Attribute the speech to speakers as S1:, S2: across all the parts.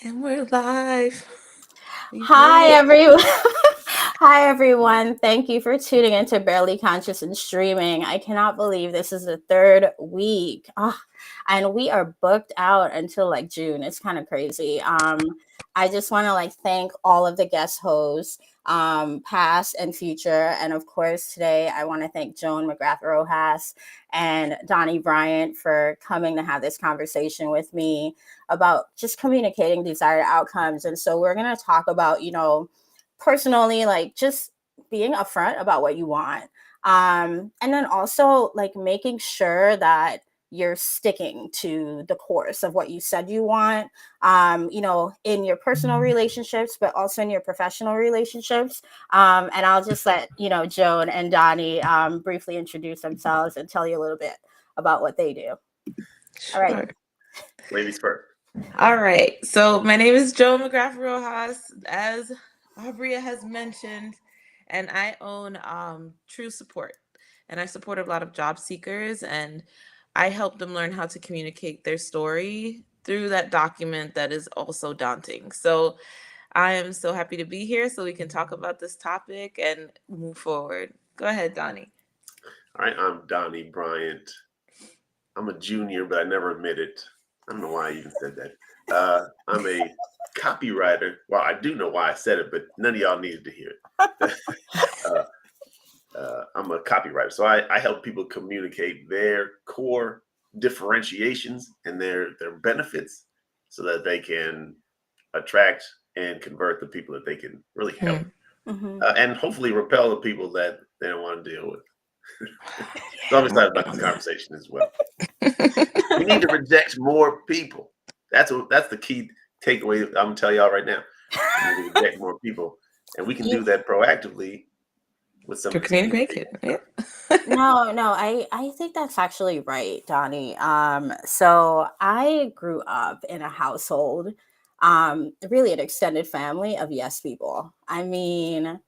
S1: And we're live. We did
S2: Hi,
S1: it.
S2: everyone. Hi, everyone. Thank you for tuning into Barely Conscious and Streaming. I cannot believe this is the third week. And we are booked out until like June. It's kind of crazy. I just want to thank all of the guest hosts, past and future. And of course, today I want to thank Joan McGrath-Rojas and Donnie Bryant for coming to have this conversation with me about just communicating desired outcomes. And so we're going to talk about, personally, like just being upfront about what you want. And then also like making sure that you're sticking to the course of what you said you want, in your personal relationships, but also in your professional relationships. And I'll just let, Joan and Donnie briefly introduce themselves and tell you a little bit about what they do. All right.
S1: Sure.
S3: Ladies first.
S1: All right. So my name is Joan McGrath-Rojas, as Aubria has mentioned, and I own True Support. And I support a lot of job seekers, and I help them learn how to communicate their story through that document that is also daunting. So I am so happy to be here so we can talk about this topic and move forward. Go ahead, Donnie.
S3: All right, I'm Donnie Bryant. I'm a junior, but I never admit it. I don't know why I even said that. I'm a copywriter. Well, I do know why I said it, but none of y'all needed to hear it. I'm a copywriter. So I help people communicate their core differentiations and their benefits so that they can attract and convert the people that they can really help.
S2: Mm-hmm.
S3: And hopefully repel the people that they don't want to deal with. So I'm
S1: Yeah, I'm
S3: excited
S1: working
S3: about
S1: on
S3: this
S1: that.
S3: conversation as well. We need to reject more people. That's the key takeaway. I'm gonna tell y'all right now. We need to reject more people, and we can
S2: You,
S3: do that proactively with some
S1: To
S3: of this
S1: communicate
S3: communication
S1: it.
S3: stuff.
S2: no, I think that's actually right, Donnie. So I grew up in a household, really an extended family of yes people. I mean,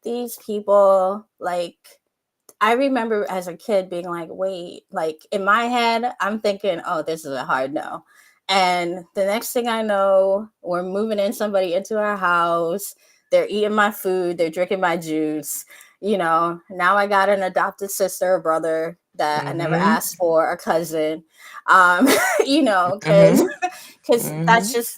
S2: these people, like, I remember as a kid being like, wait, like in my head, I'm thinking, oh, this is a hard no. And the next thing I know, we're moving in somebody into our house. They're eating my food. They're drinking my juice. Now I got an adopted sister or brother that I never
S1: Mm-hmm.
S2: asked for, a cousin. Um, because
S1: Mm-hmm. Mm-hmm.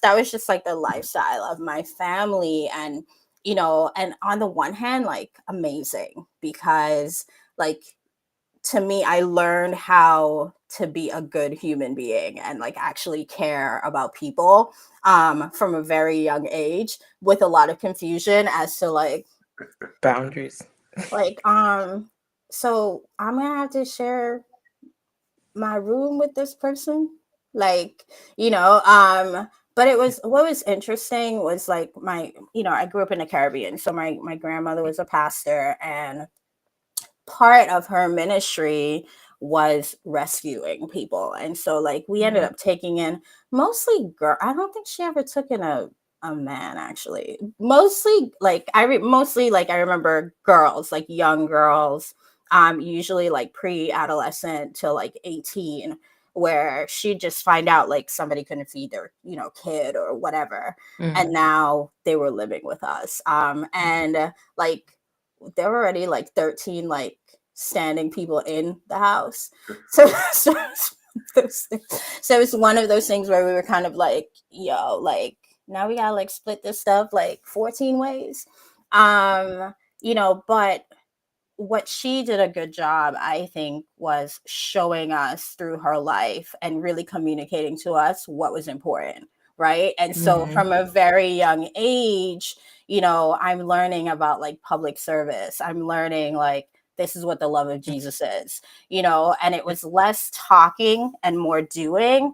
S2: that was just like the lifestyle of my family. And on the one hand, like amazing because like to me I learned how to be a good human being and like actually care about people from a very young age with a lot of confusion as to
S1: Boundaries.
S2: like so I'm gonna have to share my room with this person, like but it was what was interesting was like I grew up in the Caribbean, so my grandmother was a pastor, and part of her ministry was rescuing people. And so like we ended up taking in mostly girl. I don't think she ever took in a man, actually. Mostly like I remember girls, like young girls, usually like pre-adolescent to like 18, where she'd just find out like somebody couldn't feed their kid or whatever, and
S1: Mm.
S2: now they were living with us. And like there were already like 13 like standing people in the house. So so it's one of those things where we were kind of like, yo, like now we gotta like split this stuff like 14 ways. But what she did a good job, I think, was showing us through her life and really communicating to us what was important. Right. And so
S1: Mm-hmm.
S2: from a very young age, I'm learning about like public service. I'm learning like this is what the love of Jesus is, and it was less talking and more doing,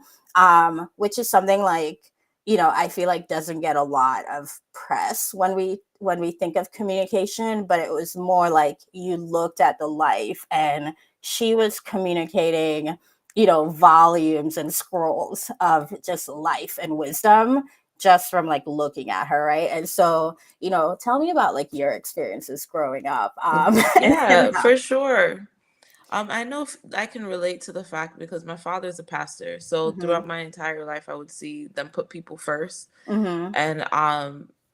S2: which is something like, I feel like doesn't get a lot of press when we think of communication, but it was more like you looked at the life and she was communicating, volumes and scrolls of just life and wisdom just from like looking at her, right? And so, tell me about like your experiences growing up.
S1: Yeah, for sure. I know I can relate to the fact because my father's a pastor. So
S2: Mm-hmm.
S1: throughout my entire life, I would see them put people first.
S2: Mm-hmm.
S1: And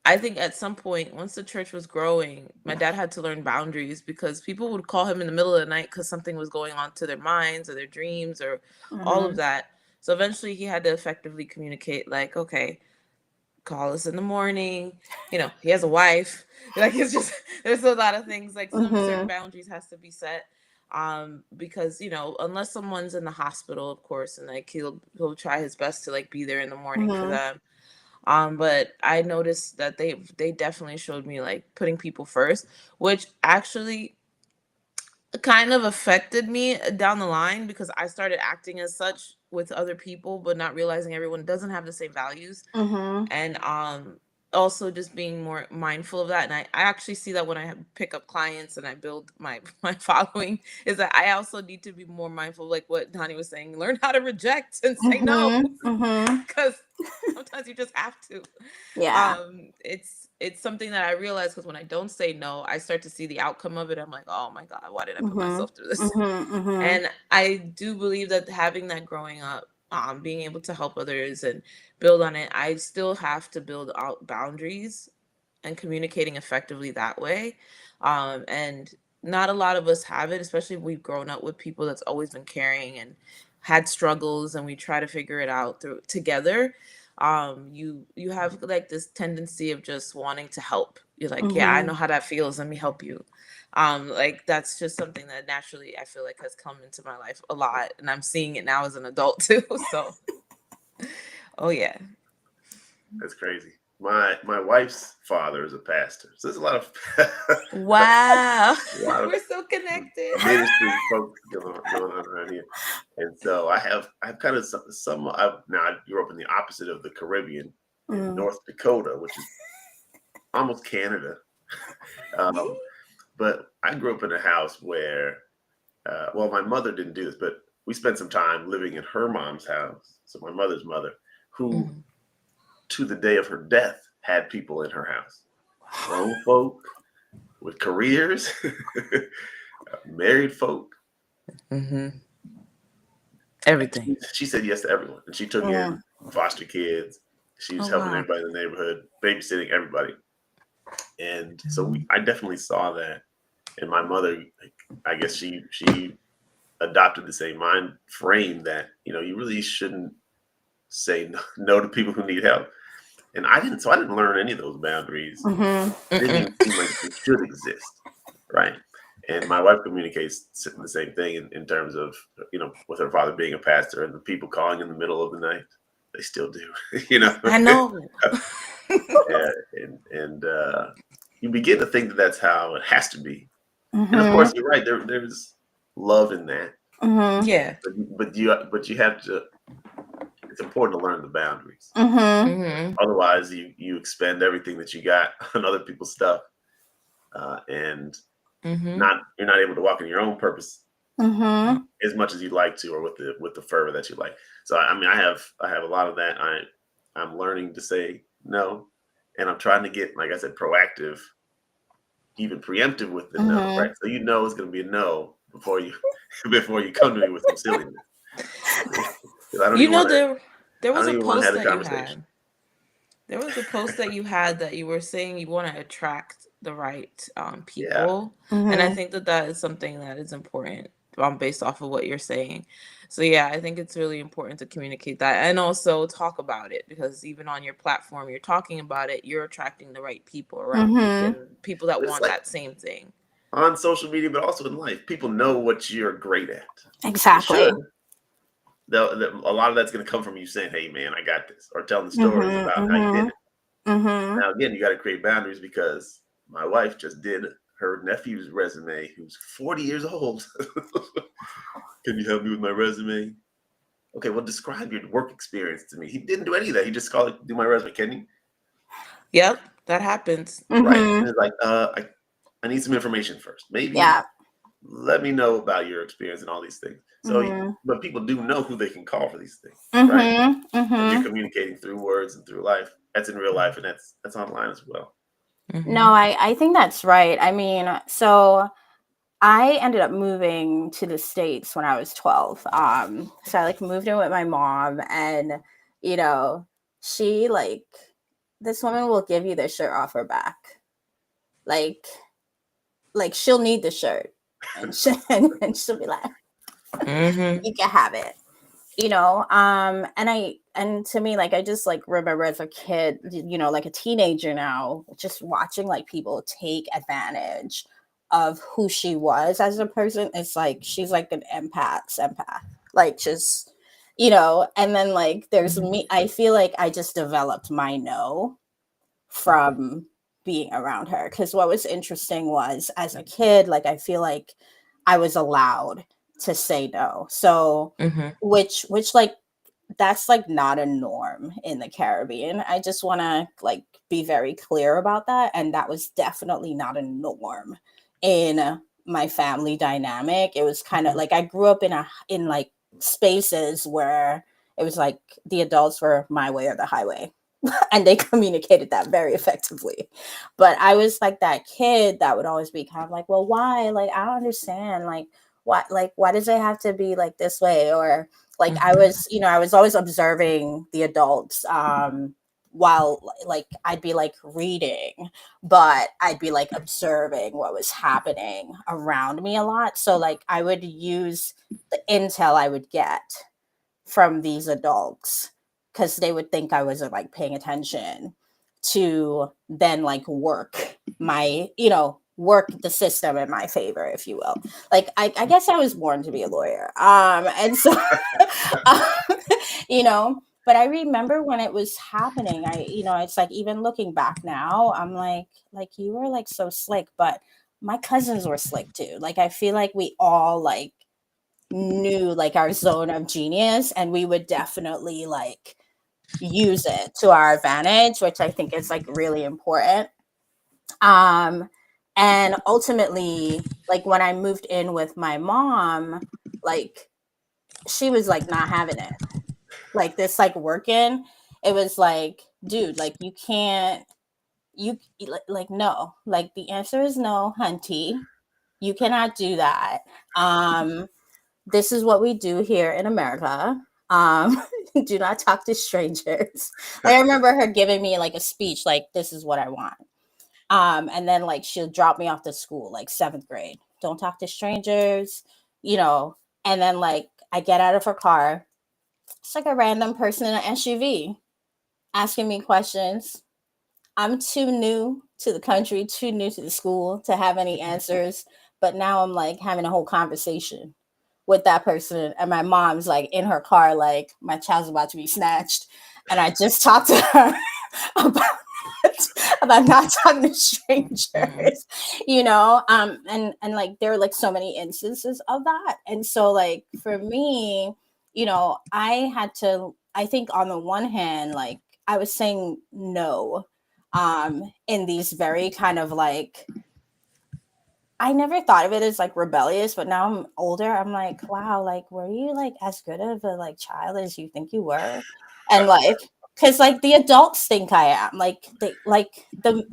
S1: I think at some point, once the church was growing, my dad had to learn boundaries because people would call him in the middle of the night because something was going on to their minds or their dreams or all of
S2: Mm-hmm.
S1: that. So eventually he had to effectively communicate, like, okay, call us in the morning. You know, he has a wife. Like, it's just, there's a lot of things, like some certain
S2: Mm-hmm.
S1: boundaries has to be set. Because, you know, unless someone's in the hospital, of course, and like he'll try his best to like be there in the morning for
S2: Mm-hmm.
S1: them. But I noticed that they definitely showed me like putting people first, which actually kind of affected me down the line because I started acting as such with other people, but not realizing everyone doesn't have the same values.
S2: Mm-hmm.
S1: And also just being more mindful of that. And I actually see that when I pick up clients and I build my following, is that I also need to be more mindful, like what Donnie was saying, learn how to reject and say no.
S2: Mm-hmm. Mm-hmm.
S1: Because sometimes you just have to.
S2: Yeah.
S1: It's something that I realize because when I don't say no, I start to see the outcome of it. I'm like, oh my God, why did I put
S2: Mm-hmm.
S1: myself through this?
S2: Mm-hmm. Mm-hmm.
S1: And I do believe that having that growing up, being able to help others and build on it, I still have to build out boundaries and communicating effectively that way. And not a lot of us have it, especially if we've grown up with people that's always been caring and had struggles, and we try to figure it out through together. You have like this tendency of just wanting to help. You're like, yeah, I
S2: Mm-hmm.
S1: know how that feels. Let me help you. Like that's just something that naturally I feel like has come into my life a lot, and I'm seeing it now as an adult too. So, oh yeah.
S3: That's crazy. My wife's father is a pastor, so there's a lot of
S1: Wow.
S3: a lot of
S1: We're so connected.
S3: ministry folks going on around here, and so I've kind of some now I grew up in the opposite of the Caribbean in
S2: Mm-hmm.
S3: North Dakota, which is almost Canada. Um, but I grew up in a house where, well, my mother didn't do this, but we spent some time living in her mom's house. So my mother's mother, who
S1: Mhm.
S3: to the day of her death had people in her house, grown folk with careers, married folk.
S1: Mhm.
S3: And
S1: Everything.
S3: she said yes to everyone, and she took in foster kids. She was
S1: Oh
S3: helping
S1: wow.
S3: everybody in the neighborhood, babysitting everybody, and so I definitely saw that. And my mother, I guess she adopted the same mind frame that you really shouldn't say no to people who need help. And I didn't learn any of those boundaries.
S2: Mm-hmm.
S3: It didn't
S1: Mm-mm.
S3: even seem like they should exist, right? And my wife communicates the same thing in terms of with her father being a pastor and the people calling in the middle of the night. They still do,
S1: I know.
S3: and you begin to think that that's how it has to be. And of
S2: Mm-hmm.
S3: course, you're right. There's love in that,
S2: Mm-hmm.
S1: Yeah.
S3: but you have to. It's important to learn the boundaries.
S2: Mm-hmm.
S1: Mhm.
S3: Otherwise, you expend everything that you got on other people's stuff, and
S1: Mhm.
S3: you're not able to walk in your own purpose
S2: Mm-hmm.
S3: as much as you'd like to, or with the fervor that you like. So I mean, I have a lot of that. I'm learning to say no, and I'm trying to get, like I said, proactive, even preemptive with the no. Right,
S2: Mm-hmm.
S3: so it's going to be a no before you before you come to me with some silliness. 'Cause I don't
S1: You
S3: even
S1: know,
S3: want to.
S1: there
S3: I
S1: was
S3: don't
S1: a
S3: even want to
S1: post
S3: have a
S1: that you
S3: conversation.
S1: had. There was a post that you had that you were saying you want to attract the right
S3: Yeah,
S1: people, and I
S2: Mm-hmm.
S1: think that that is something that is important based off of what you're saying. So yeah, I think it's really important to communicate that and also talk about it because even on your platform, you're talking about it. You're attracting the right people around you
S2: Mm-hmm.
S1: and people that
S3: but it's
S1: want
S3: like
S1: that same thing.
S3: on social media, but also in life, people know what you're great at. They should.
S2: Exactly.
S3: A lot of that's going to come from you saying, "Hey, man, I got this," or telling stories
S2: Mm-hmm.
S3: about how you did
S2: Mm-hmm.
S3: it.
S2: Mm-hmm.
S3: Now, again, you got to create boundaries because my wife just did her nephew's resume, who's 40 years old. Can you help me with my resume? Okay, well, describe your work experience to me. He didn't do any of that. He just called it, do my resume. Can you?
S1: Yep, that happens.
S3: Right.
S2: Mm-hmm.
S3: And it's like, I need some information first. Maybe
S2: Yeah.
S3: let me know about your experience and all these things. So,
S2: Mm-hmm.
S3: but people do know who they can call for these things, right?
S2: Mm-hmm.
S3: And you're
S2: Mm-hmm.
S3: communicating through words and through life. That's in real life, and that's online as well.
S2: No,
S1: Mm-hmm.
S2: I think that's right. I mean, so I ended up moving to the States when I was 12. So I like moved in with my mom, and you know, she like this woman will give you the shirt off her back. Like she'll need the shirt, and and she'll be like,
S1: Mm-hmm.
S2: you can have it. And to me, like, I just like remember as a kid, like a teenager now, just watching like people take advantage of who she was as a person. It's like she's like an empath, like just and then like there's me. I feel like I just developed my no from being around her, because what was interesting was, as a kid, like I feel like I was allowed to say no. So
S1: Mm-hmm.
S2: which like that's like not a norm in the Caribbean. I just want to like be very clear about that, and that was definitely not a norm in my family dynamic. It was kind of like I grew up in like spaces where it was like the adults were my way or the highway, and they communicated that very effectively. But I was like that kid that would always be kind of like, well, why? Like, I don't understand. Why does it have to be like this way? Or like, I was, I was always observing the adults, while like I'd be like reading, but I'd be like observing what was happening around me a lot. So like I would use the intel I would get from these adults, because they would think I wasn't like paying attention, to then like work my, work the system in my favor, if you will. Like I guess I was born to be a lawyer. And so um, but I remember when it was happening, it's like, even looking back now, I'm like you were like so slick, but my cousins were slick too. Like I feel like we all like knew like our zone of genius, and we would definitely like use it to our advantage, which I think is like really important. um and ultimately, like when I moved in with my mom, like she was like not having it, like this like working. It was like, dude, like you can't, like no, like the answer is no, hunty, you cannot do that. This is what we do here in America. Um, do not talk to strangers. Like, I remember her giving me like a speech, like, this is what I want. And then like she'll drop me off to school, like seventh grade. Don't talk to strangers, you know. And then like I get out of her car. It's like a random person in an SUV asking me questions. I'm too new to the country, too new to the school to have any answers. But now I'm like having a whole conversation with that person, and my mom's like in her car, like my child's about to be snatched, and I just talked to her about about not talking to strangers, and like there are like so many instances of that. And so like for me, I had to, I think on the one hand, like I was saying no in these very kind of like, I never thought of it as like rebellious, but now I'm older. I'm like, wow, like, were you like as good of a like child as you think you were? And like, because like the adults think I am. Like they like the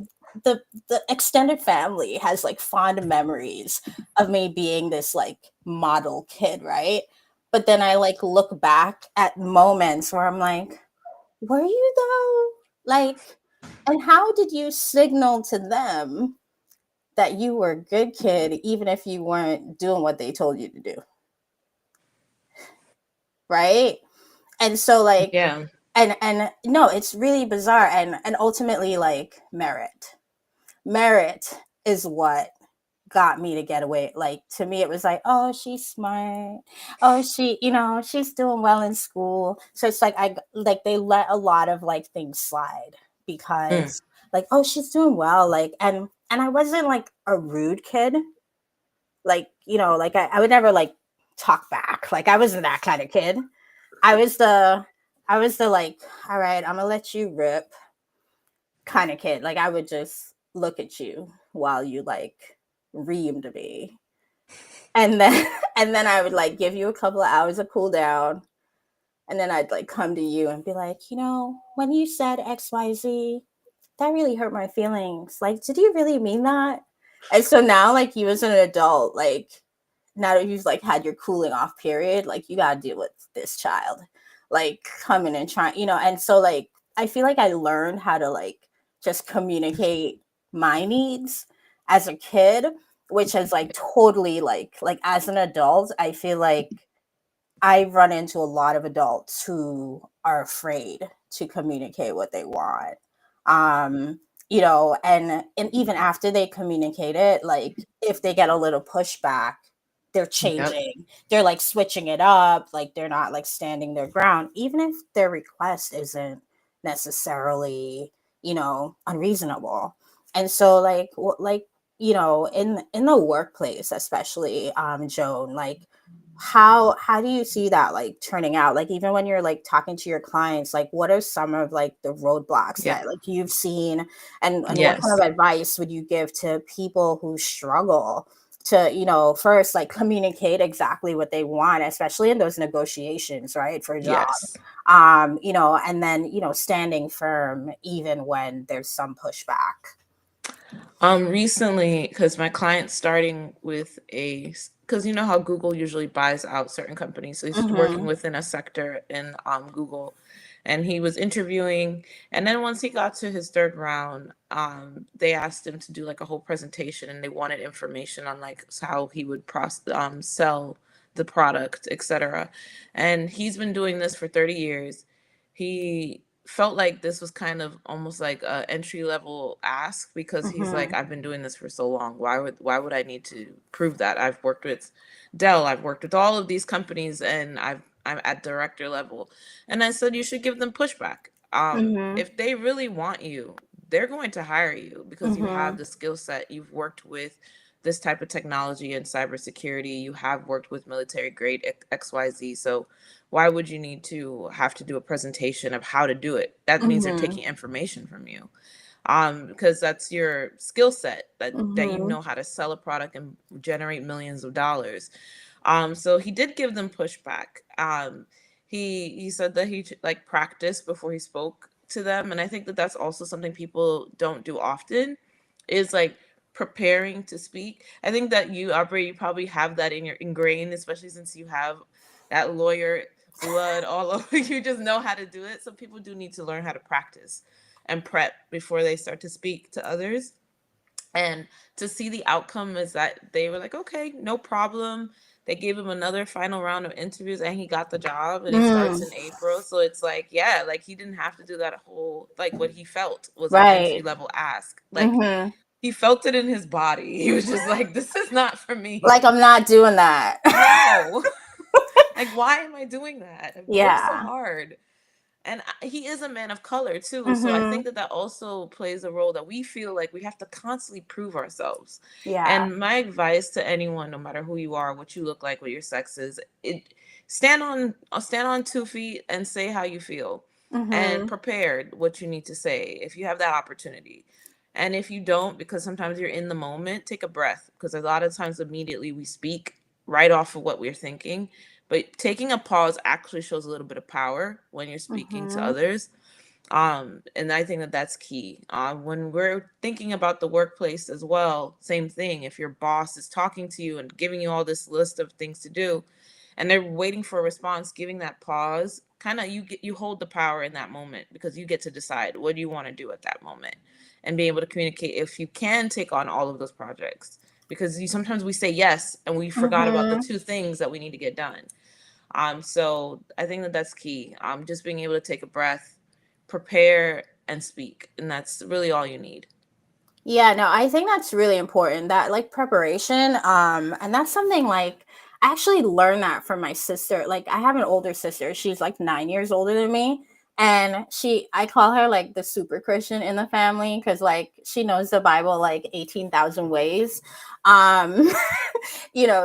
S2: extended family has like fond memories of me being this like model kid, right? But then I like look back at moments where I'm like, were you though? Like, and how did you signal to them that you were a good kid, even if you weren't doing what they told you to do? Right. And so like,
S1: Yeah.
S2: and no, it's really bizarre. And ultimately, like, merit is what got me to get away. Like, to me, it was like, oh, she's smart, oh, she's doing well in school. So it's like, I like, they let a lot of like things slide,
S1: Mm.
S2: because like, oh, she's doing well, like, and I wasn't like a rude kid. Like, like I would never like talk back. Like, I wasn't that kind of kid. I was the like, all right, I'm gonna let you rip kind of kid. Like, I would just look at you while you like reamed me. And then and then I would like give you a couple of hours of cool down. And then I'd like come to you and be like, when you said XYZ, that really hurt my feelings. Like, did you really mean that? And so now, like, you as an adult, like, now that you've like had your cooling off period, like you gotta deal with this child, like coming and trying, and so like I feel like I learned how to like just communicate my needs as a kid, which is like totally like as an adult, I feel like I run into a lot of adults who are afraid to communicate what they want. Um, and even after they communicate it, like if they get a little pushback, they're
S1: Yep.
S2: changing. They're like switching it up, like they're not like standing their ground, even if their request isn't necessarily, unreasonable. And so like in the workplace, especially Joan, like how do you see that like turning out, like even when you're like talking to your clients, like what are some of like the roadblocks
S1: Yeah.
S2: that like you've seen, and what kind
S1: Yes.
S2: of advice would you give to people who struggle to first like communicate exactly what they want, especially in those negotiations, right, for a job,
S1: Yes.
S2: and then standing firm even when there's some pushback.
S1: Recently, because my client's starting with because you know how Google usually buys out certain companies, so he's working
S2: Mm-hmm.
S1: within a sector in Google, and he was interviewing, and then once he got to his third round, they asked him to do like a whole presentation, and they wanted information on like how he would sell the product, etc. And he's been doing this for 30 years. He felt like this was kind of almost like a entry level ask, because he's like,
S2: Mm-hmm.
S1: I've been doing this for so long. Why would I need to prove that? I've worked with Dell, I've worked with all of these companies, and I'm at director level. And I said you should give them pushback.
S2: Mm-hmm.
S1: If they really want you, they're going to hire you because you have
S2: Mm-hmm.
S1: the skill set. You've worked with this type of technology and cybersecurity. You have worked with military grade XYZ. So why would you need to have to do a presentation of how to do it? That means they're
S2: Mm-hmm.
S1: taking information from you. Because that's your skill set, that you
S2: Mm-hmm.
S1: know how to sell a product and generate millions of dollars. So he did give them pushback. He said that he like practiced before he spoke to them, and I think that that's also something people don't do often, is like preparing to speak. I think that you, Aubrey, you probably have that in your ingrained, especially since you have that lawyer blood all over. You just know how to do it. So people do need to learn how to practice and prep before they start to speak to others. And to see the outcome is that they were like, okay, no problem. They gave him another final round of interviews, and he got the job, and he starts
S2: Mm.
S1: in April. So it's like, yeah, like he didn't have to do that whole, like what he felt was an entry
S2: Right.
S1: level ask. Like
S2: Mm-hmm.
S1: he felt it in his body. He was just like, this is not for me.
S2: Like I'm not doing that.
S1: No. Like, why am I doing that? I've worked so
S2: Yeah.
S1: hard. And he is a man of color too, so I
S2: Mm-hmm.
S1: think that that also plays a role, that we feel like we have to constantly prove ourselves.
S2: Yeah.
S1: And my advice to anyone, no matter who you are, what you look like, what your sex is, stand on 2 feet and say how you feel, and
S2: Mm-hmm.
S1: prepared what you need to say if you have that opportunity. And if you don't, because sometimes you're in the moment, take a breath, because a lot of times immediately we speak right off of what we're thinking, but taking a pause actually shows a little bit of power when you're speaking to
S2: Mm-hmm.
S1: others. And I think that that's key. When we're thinking about the workplace as well, same thing. If your boss is talking to you and giving you all this list of things to do, and they're waiting for a response, giving that pause, kind of you hold the power in that moment, because you get to decide what do you want to do at that moment, and be able to communicate if you can take on all of those projects. Because sometimes we say yes and we forgot about the
S2: Mm-hmm.
S1: two things that we need to get done. So I think that that's key. Just being able to take a breath, prepare, and speak, and that's really all you need.
S2: Yeah, no, I think that's really important. That like preparation. And that's something like I actually learned that from my sister. Like I have an older sister. She's like 9 years older than me. And I call her like the super Christian in the family because like she knows the Bible like 18,000 ways. Um,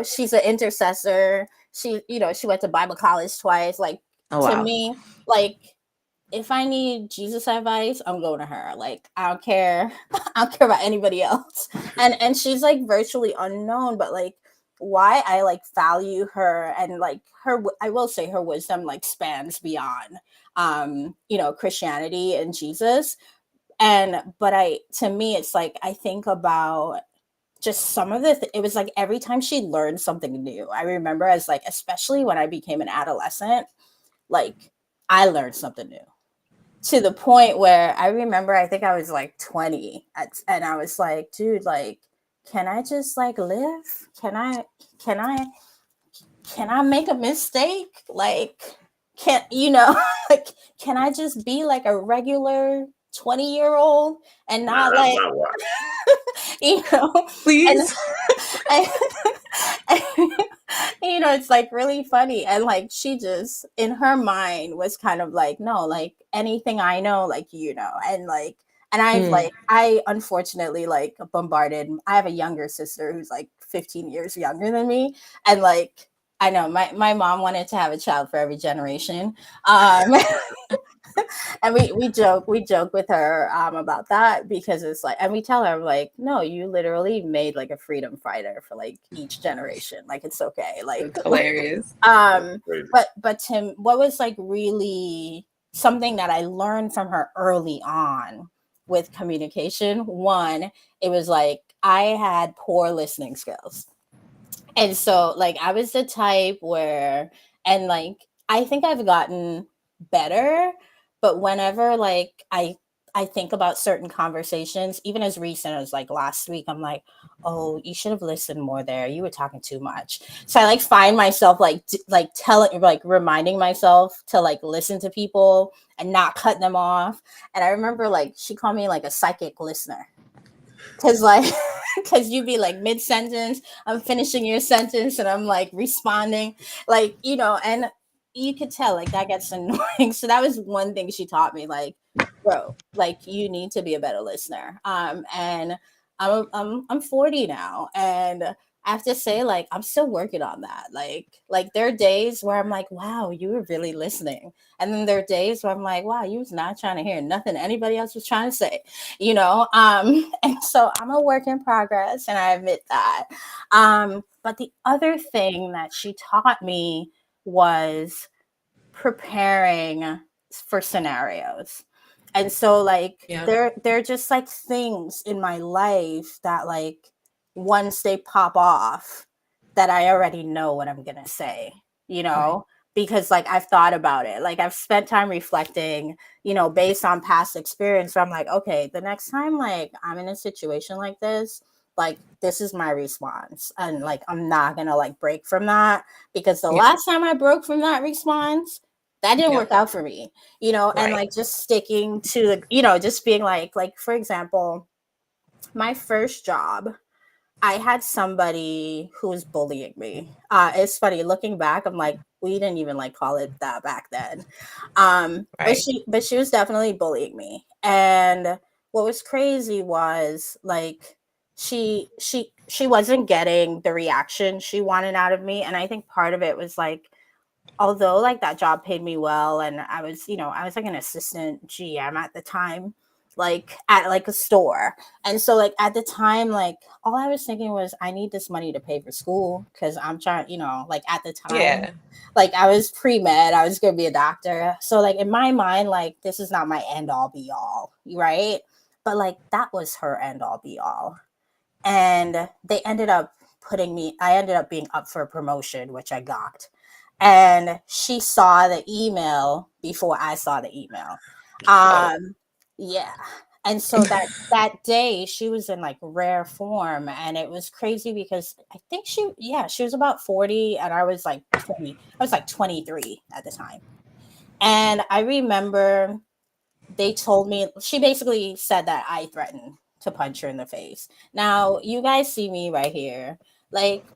S2: she's an intercessor. She went to Bible college twice. Like
S1: Oh
S2: to
S1: wow.
S2: me, like if I need Jesus advice, I'm going to her. Like I don't care. I don't care about anybody else. And she's like virtually unknown, but like why I like value her, and like I will say her wisdom like spans beyond Christianity and Jesus. And but I to me it's like I think about just some of it was like every time she learned something new. I remember as like, especially when I became an adolescent, like I learned something new to the point where I remember I think I was like 20 and I was like, dude, like, can I just like live? Can I can I make a mistake? Like, can you know, like, can I just be like a regular 20-year-old and
S3: Nah,
S2: not
S3: not
S2: like,
S3: my watch.
S2: you know, and,
S1: Please.
S2: and, and you know, it's like really funny. And like she just in her mind was kind of like, no, like anything I know, like you know, and like and I've
S1: Mm.
S2: like I unfortunately like bombarded. I have a younger sister who's like 15 years younger than me, and like I know my mom wanted to have a child for every generation. Um and we joke with her about that because it's like, and we tell her like, no, you literally made like a freedom fighter for like each generation, like it's okay, like
S1: It's hilarious.
S3: That's
S2: um
S3: crazy.
S2: but Tim, what was like really something that I learned from her early on with communication, one, it was like I had poor listening skills, and so like I was the type where, and like I think I've gotten better, but whenever like I think about certain conversations, even as recent as like last week, I'm like, oh, you should have listened more there. You were talking too much. So I like find myself like like telling, like reminding myself to like listen to people and not cut them off. And I remember like she called me like a psychic listener. Cause like, cause you'd be like mid sentence, I'm finishing your sentence, and I'm like responding, like you know, and you could tell like that gets annoying. So that was one thing she taught me, like, bro, like you need to be a better listener. And I'm 40 now, and I have to say, like, I'm still working on that. Like there are days where I'm like, wow, you were really listening, and then there are days where I'm like, wow, you was not trying to hear nothing anybody else was trying to say, you know. And so I'm a work in progress, and I admit that. But the other thing that she taught me was preparing for scenarios. And so like
S1: Yeah.
S2: they're just like things in my life that like once they pop off, that I already know what I'm gonna say, you know, because like I've thought about it. Like I've spent time reflecting, you know, based on past experience. So I'm like, okay, the next time like I'm in a situation like this is my response. And like I'm not gonna like break from that, because the
S1: Yeah.
S2: last time I broke from that response, that didn't
S1: Yeah.
S2: work out for me, you know. And
S1: Right.
S2: like just sticking to the, you know, just being like for example, my first job, I had somebody who was bullying me. It's funny looking back. I'm like, we didn't even like call it that back then. But
S1: Right.
S2: she was definitely bullying me. And what was crazy was like she wasn't getting the reaction she wanted out of me. And I think part of it was like, although like that job paid me well, and I was, you know, I was like an assistant GM at the time, like at like a store. And so like at the time, like all I was thinking was I need this money to pay for school, because I'm trying, you know, like at the time,
S1: Yeah.
S2: like I was pre-med, I was gonna be a doctor. So like in my mind, like this is not my end all be all, right? But like that was her end all be all. And they ended up I ended up being up for a promotion, which I got. And she saw the email before I saw the email.
S1: Oh.
S2: Yeah. And so that day she was in like rare form, and it was crazy because I think she was about 40 and I was like 20. I was like 23 at the time. And I remember they told me, she basically said that I threatened to punch her in the face. Now, you guys see me right here. Like,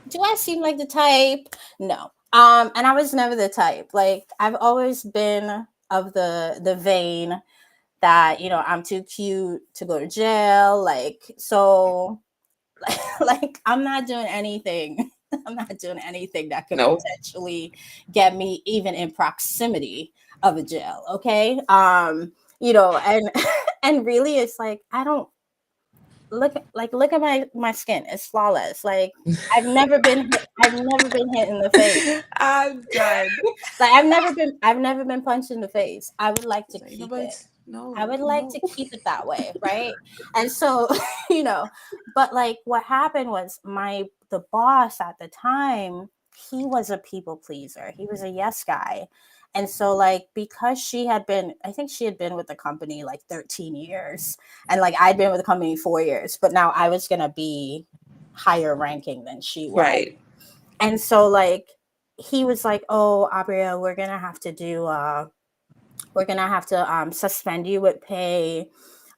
S2: do I seem like the type? No. And I was never the type. Like, I've always been of the vein that, you know, I'm too cute to go to jail. Like, so like I'm not doing anything. I'm not doing anything that could
S1: Nope.
S2: potentially get me even in proximity of a jail. Okay. You know, and and really it's like I don't look at my skin. It's flawless. Like I've never been hit in the face.
S1: I'm done.
S2: Like I've never been punched in the face. I would like to
S1: Like
S2: keep
S1: nobody,
S2: it. I would like
S1: no.
S2: to keep it that way, right? And so, but like what happened was the boss at the time, he was a people pleaser. He was a yes guy. And so like because I think she had been with the company like 13 years and like I'd been with the company 4 years, but now I was going to be higher ranking than she was.
S1: Right.
S2: And so like he was like, "Oh, Aubria, we're gonna have to suspend you with pay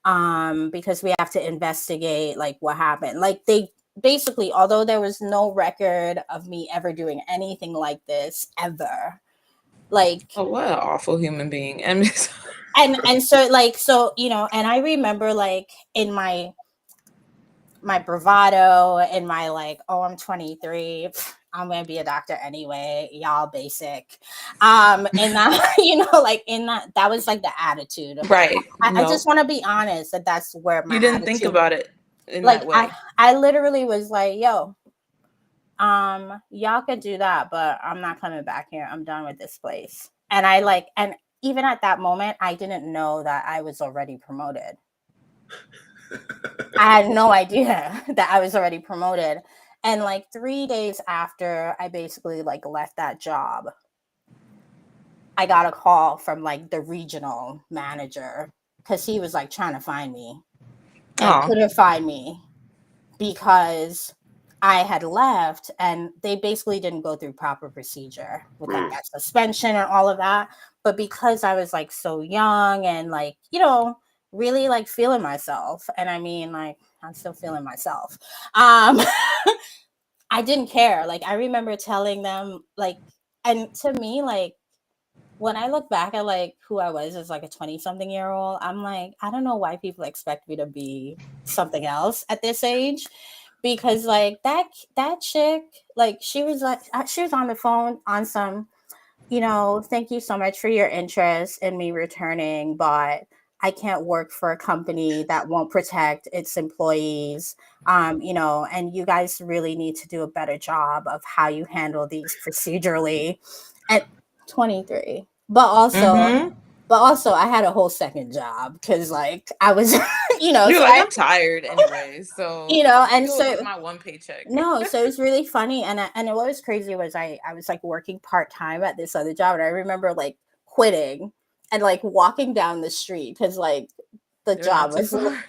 S2: because we have to investigate like what happened." Like they basically, although there was no record of me ever doing anything like this ever, like
S1: Oh, what an awful human being. And
S2: and so like so and I remember like in my bravado and my like, "Oh, I'm 23, I'm gonna be a doctor anyway, y'all basic," and that like in that was like the attitude.
S1: right.
S2: I
S1: No,
S2: just want to be honest that that's where my
S1: you didn't think
S2: attitude,
S1: about it in
S2: like
S1: that way.
S2: I literally was like, "Yo, y'all could do that, but I'm not coming back here. I'm done with this place." And and even at that moment I didn't know that I was already promoted. I had no idea that I was already promoted. And like 3 days after I basically like left that job, I got a call from like the regional manager because he was like trying to find me and
S1: Oh,
S2: couldn't find me because I had left and they basically didn't go through proper procedure with like that suspension and all of that. But because I was like so young and like, really like feeling myself. And I mean, like, I'm still feeling myself. Um, I didn't care. Like, I remember telling them, like, and to me, like, when I look back at like who I was as like a 20-something-year-old, I'm like, I don't know why people expect me to be something else at this age. Because like that chick, like she was on the phone on some, "Thank you so much for your interest in me returning, but I can't work for a company that won't protect its employees. And you guys really need to do a better job of how you handle these procedurally." At 23.
S1: mm-hmm.
S2: But also I had a whole second job because like I was,
S1: You're
S2: so
S1: like, I'm tired anyway, so
S2: and
S1: deal
S2: so
S1: with my one paycheck.
S2: no, so it was really funny, and what was crazy was I was like working part-time at this other job, and I remember like quitting and like walking down the street because like the
S1: You're not
S2: job
S1: too
S2: was
S1: far.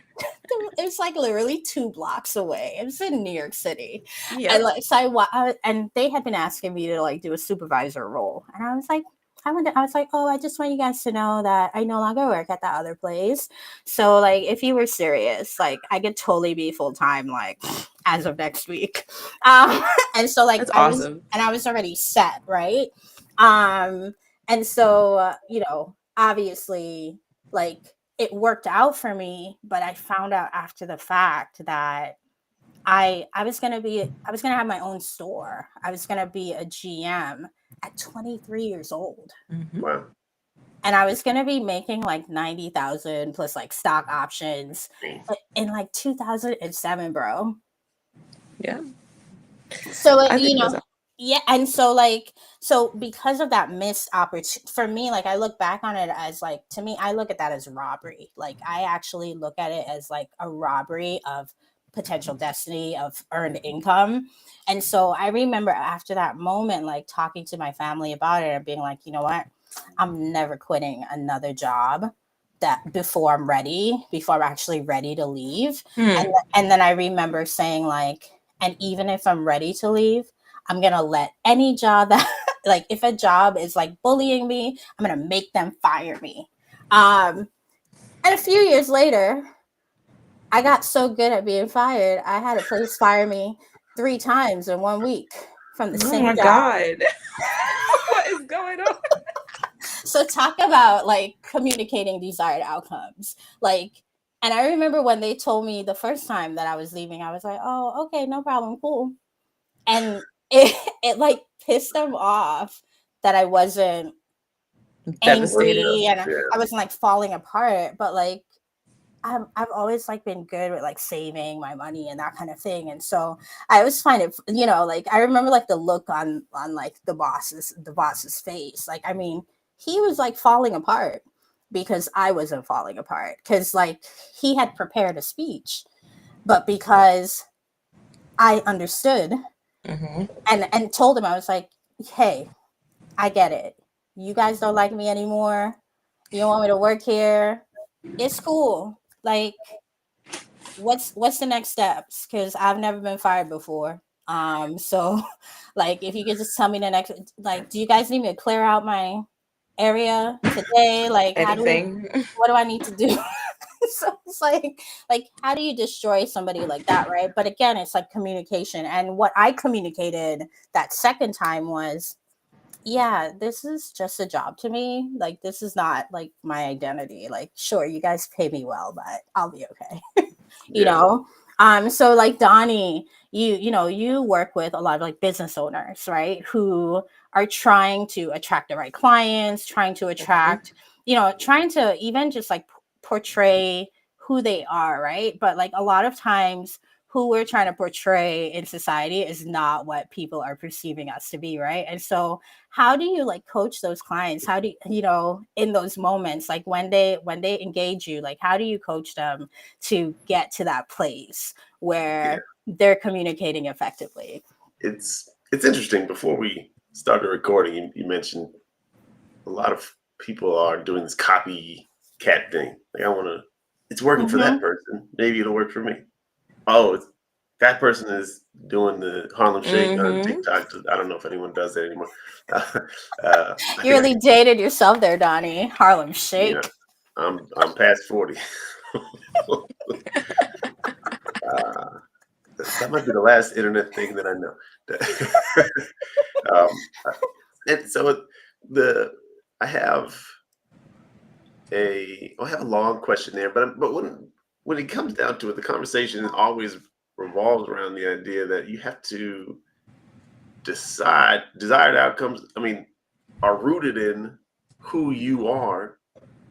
S2: it was like literally 2 blocks away. It was in New York City, and
S1: Yep.
S2: like so and they had been asking me to like do a supervisor role, and I was like. I was like, "Oh, I just want you guys to know that I no longer work at that other place. So, like, if you were serious, like, I could totally be full time, like, as of next week." Um, and so, like,
S1: That's awesome.
S2: I was already set, right? Um, and so, obviously, like, it worked out for me, but I found out after the fact that I was gonna have my own store. I was gonna be a GM at 23 years old.
S1: Mm-hmm.
S3: Wow.
S2: And I was gonna be making like 90,000 plus like stock options in like 2007, bro.
S1: Yeah,
S2: So
S1: I think that's
S2: yeah, and so like so because of that missed opportunity for me, like I look back on it as like to me, I look at that as robbery. Like I actually look at it as like a robbery of potential destiny of earned income. And so I remember after that moment, like talking to my family about it and being like, "You know what? I'm never quitting another job that before I'm actually ready to leave." And
S1: Hmm.
S2: and then I remember saying like, "And even if I'm ready to leave, I'm gonna let any job that like if a job is like bullying me, I'm gonna make them fire me." And a few years later, I got so good at being fired, I had a place fire me 3 times in 1 week from the
S1: Oh
S2: same
S1: my
S2: job.
S1: God. What is going on?
S2: So talk about like communicating desired outcomes. Like, and I remember when they told me the first time that I was leaving, I was like, "Oh, okay, no problem, cool." And it like pissed them off that I wasn't
S1: Devastated.
S2: angry and
S3: Yeah.
S2: I wasn't like falling apart, but like I've always like been good with like saving my money and that kind of thing. And so I always find it, like I remember like the look on like the boss's face. Like I mean, he was like falling apart. because I wasn't falling apart. Because like he had prepared a speech, but because I understood
S1: Mm-hmm.
S2: and told him, I was like, hey, I get it. You guys don't like me anymore. You don't want me to work here. It's cool. Like, what's the next steps? Because I've never been fired before. So like if you could just tell me the next, like, do you guys need me to clear out my area today? Like,
S1: Anything.
S2: what do I need to do? So it's like how do you destroy somebody like that, right? But again, it's like communication. And what I communicated that second time was, yeah, this is just a job to me. Like, this is not like my identity. Like, sure, you guys pay me well, but I'll be okay. You
S3: Yeah.
S2: know? So like Donnie, you work with a lot of like business owners, right? Who are trying to attract the right clients, trying to attract, trying to even just like portray who they are, right? But like a lot of times who we're trying to portray in society is not what people are perceiving us to be, right? And so how do you like coach those clients? How do in those moments, like when they engage you, like how do you coach them to get to that place
S3: Yeah.
S2: where they're communicating effectively?
S3: It's interesting. Before we started recording, you mentioned a lot of people are doing this copycat thing. Like, I want to. It's working for that person. Maybe it'll work for me. Oh, that person is doing the Harlem Shake on
S1: Mm-hmm.
S3: TikTok. I don't know if anyone does that anymore.
S2: You really dated yourself there, Donnie. Harlem Shake.
S3: Yeah, I'm past 40. That might be the last internet thing that I know. um, and so I have I have a long question there, but when it comes down to it, the conversation always revolves around the idea that you have to decide desired outcomes. I mean, are rooted in who you are,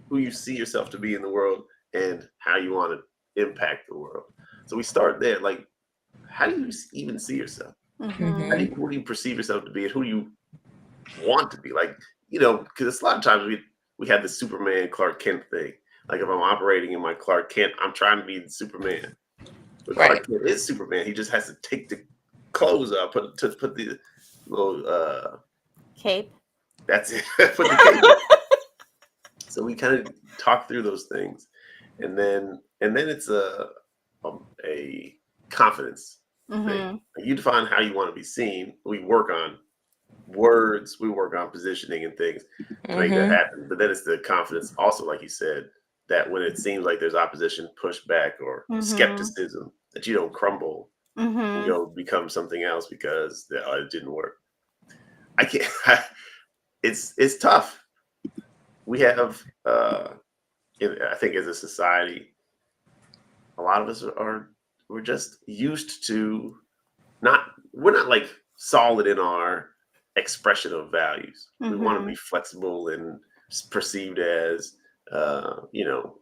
S3: who you see yourself to be in the world, and how you want to impact the world. So we start there. Like, how do you even see yourself?
S2: Mm-hmm.
S3: Who do you perceive yourself to be, and who do you want to be? Like, because a lot of times we have the Superman Clark Kent thing. Like, if I'm operating in my Clark Kent, I'm trying to be the Superman. But
S1: Right.
S3: Clark Kent is Superman. He just has to take the clothes off, put the little
S2: Cape.
S3: that's it. Put the cape on. So we kind of talk through those things, and then it's a confidence thing.
S2: Mm-hmm.
S3: You define how you want to be seen. We work on words, we work on positioning and things to make that
S1: Mm-hmm.
S3: happen. But then it's the confidence, also, like you said, that when it seems like there's opposition, pushback, or
S2: Mm-hmm.
S3: skepticism, that you don't crumble and
S2: Mm-hmm.
S3: go become something else because it didn't work. I can't. It's tough. We have, I think, as a society, a lot of us we're just used to we're not like solid in our expression of values. We want to
S2: Mm-hmm.
S3: be flexible and perceived as, you know,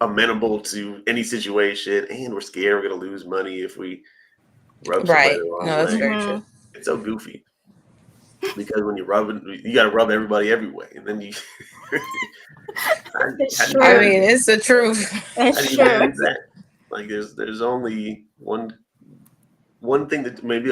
S3: amenable to any situation, and we're scared we're going to lose money if we rub somebody
S1: Right.
S3: the wrong
S1: No, that's
S3: way.
S1: very
S2: Mm-hmm.
S1: true.
S3: It's so goofy because when you're rubbing, you got to rub everybody every way, and then you.
S2: It's
S3: How do you
S1: I
S2: true.
S1: mean,
S3: manage?
S1: it's the truth.
S3: How do
S2: It's
S3: you
S2: true.
S3: manage that? Like, there's only one thing that maybe